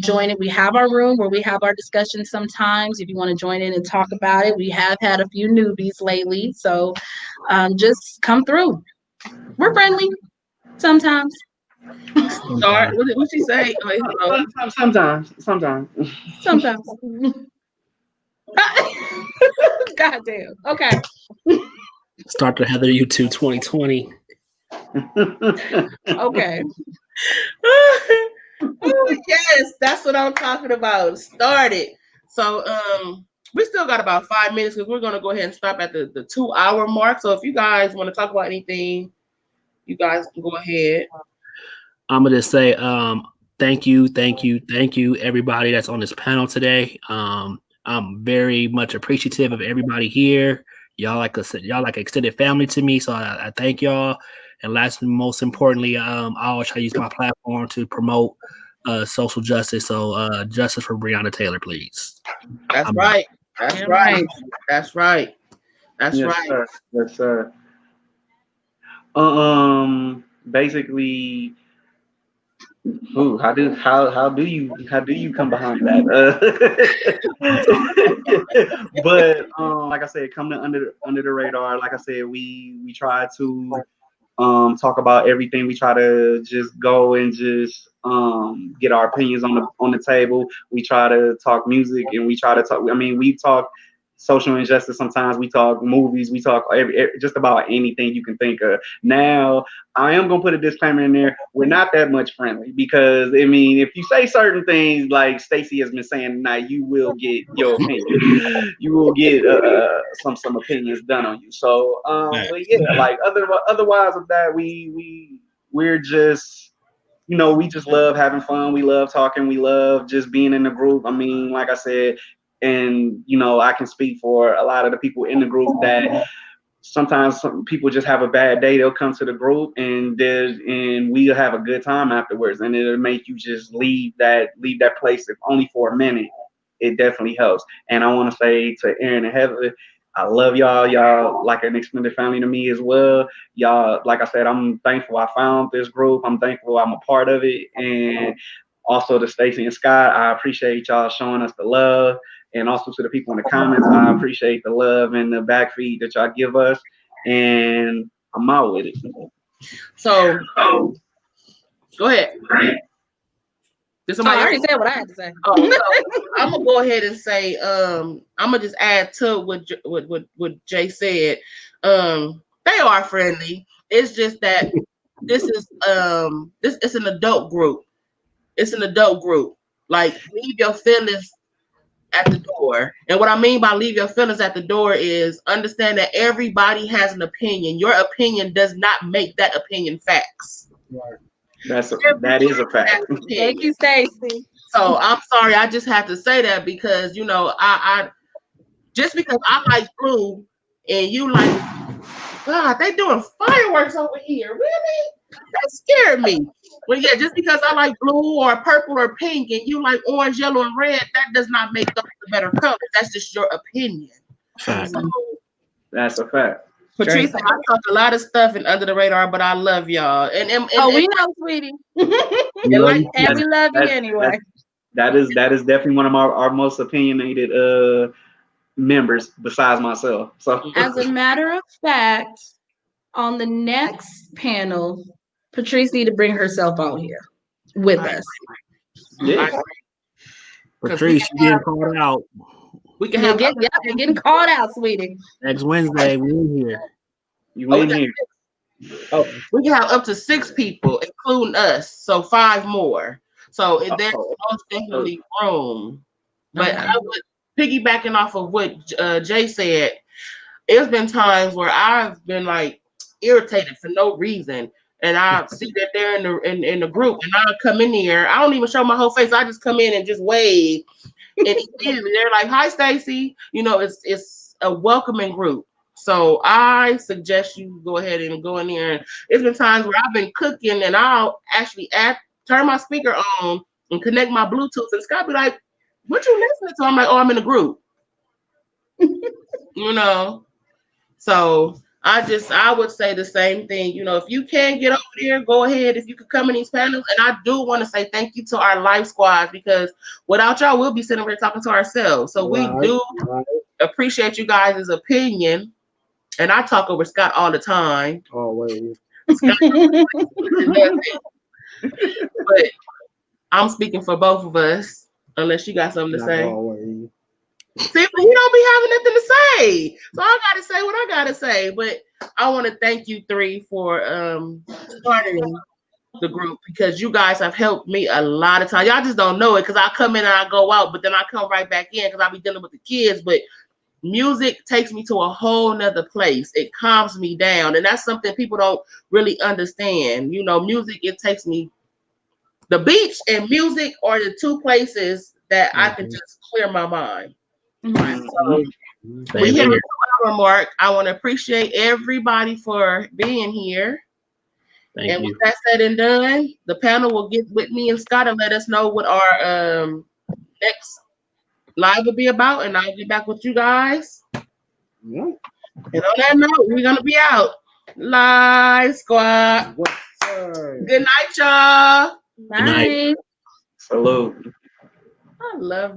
join it. We have our room where we have our discussions sometimes. If you want to join in and talk about it, we have had a few newbies lately. So just come through. We're friendly sometimes. Start. What she say? Sometimes. Sometimes. God damn. Okay. Start the Heather YouTube 2020. Okay. Oh, yes, that's what I'm talking about. Start it. So we still got about 5 minutes because we're gonna go ahead and stop at the 2 hour mark. So if you guys want to talk about anything, you guys can go ahead. I'm gonna just say thank you, everybody that's on this panel today. I'm very much appreciative of everybody here. Y'all like extended family to me, so I thank y'all. And last and most importantly, I always try to use my platform to promote social justice. So justice for Breonna Taylor, please. That's right. That's right. That's right. That's yes, right. Sir. Yes, sir. Basically, how do you come behind that? But like I said, come to under the radar. Like I said, we try to talk about everything. We try to just go and just get our opinions on the table. We try to talk music, and we try to talk. I mean, we talk social injustice. Sometimes we talk movies. We talk just about anything you can think of. Now, I am gonna put a disclaimer in there. We're not that much friendly because I mean, if you say certain things like Stacey has been saying tonight, you will get your opinion. You will get some opinions done on you. So, but yeah, like otherwise of that, we're just we just love having fun. We love talking. We love just being in the group. I mean, like I said, and I can speak for a lot of the people in the group that sometimes some people just have a bad day. They'll come to the group and we'll have a good time afterwards, and it'll make you just leave that place if only for a minute. It definitely helps. And I want to say to Aaron and Heather, I love y'all. Y'all like an extended family to me as well. Y'all, like I said, I'm thankful I found this group. I'm thankful I'm a part of it. And also to Stacey and Scott, I appreciate y'all showing us the love. And also to the people in the comments, I appreciate the love and the back feed that y'all give us. And I'm out with it. So go ahead. I already said what I had to say. I'm gonna go ahead and say, I'm gonna just add to what Jay said. They are friendly. It's just that this is it's an adult group. It's an adult group. Like, leave your feelings at the door. And what I mean by leave your feelings at the door is understand that everybody has an opinion. Your opinion does not make that opinion facts. Right. That is a fact. Thank you, Stacey. So I'm sorry, I just have to say that because I just because I like blue and you like, God, they doing fireworks over here. Really? That scared me. Well, yeah, just because I like blue or purple or pink and you like orange, yellow, and red, that does not make those the better colors. That's just your opinion. Fact. So, that's a fact. Patrice, I talk a lot of stuff and under the radar, but I love y'all. And we know, sweetie. We we love love you anyway. That is definitely one of our most opinionated members besides myself. So as a matter of fact, on the next panel, Patrice need to bring herself out here with us. yeah. Patrice, you getting called out. We can You're have getting called out, sweetie. Next Wednesday, we in here. You in here. we can have up to 6 people, including us. So 5 more. So there's most definitely room. But I would piggybacking off of what Jay said. it's been times where I've been like irritated for no reason. And I see that they're in the group, and I come in here. I don't even show my whole face. I just come in and just wave, and immediately they're like, "Hi, Stacy." You know, it's a welcoming group. So I suggest you go ahead and go in there. And it's been times where I've been cooking, and I'll actually turn my speaker on and connect my Bluetooth, and Scott be like, "What you listening to?" I'm like, "Oh, I'm in a group." You know. So I would say the same thing. You know, if you can get over there, go ahead. If you could come in these panels, and I do want to say thank you to our life squad, because without y'all, we'll be sitting over here talking to ourselves. So we do appreciate you guys' opinion, and I talk over Scott all the time. Always. Scott, but I'm speaking for both of us, unless you got something to say. Always. See, but he don't be having nothing to say. So I gotta say what I gotta say. But I want to thank you three for starting the group, because you guys have helped me a lot of times. Y'all just don't know it, because I come in and I go out, but then I come right back in because I be dealing with the kids. But music takes me to a whole nother place. It calms me down. And that's something people don't really understand. You know, music, it takes me, the beach and music are the two places that I can just clear my mind. So we hit the hour mark. I want to appreciate everybody for being here. And with that said and done, the panel will get with me and Scott and let us know what our next live will be about, and I'll get back with you guys. Yeah. And on that note, we're gonna be out. Live squad. Good night, y'all. Bye. Salute. I love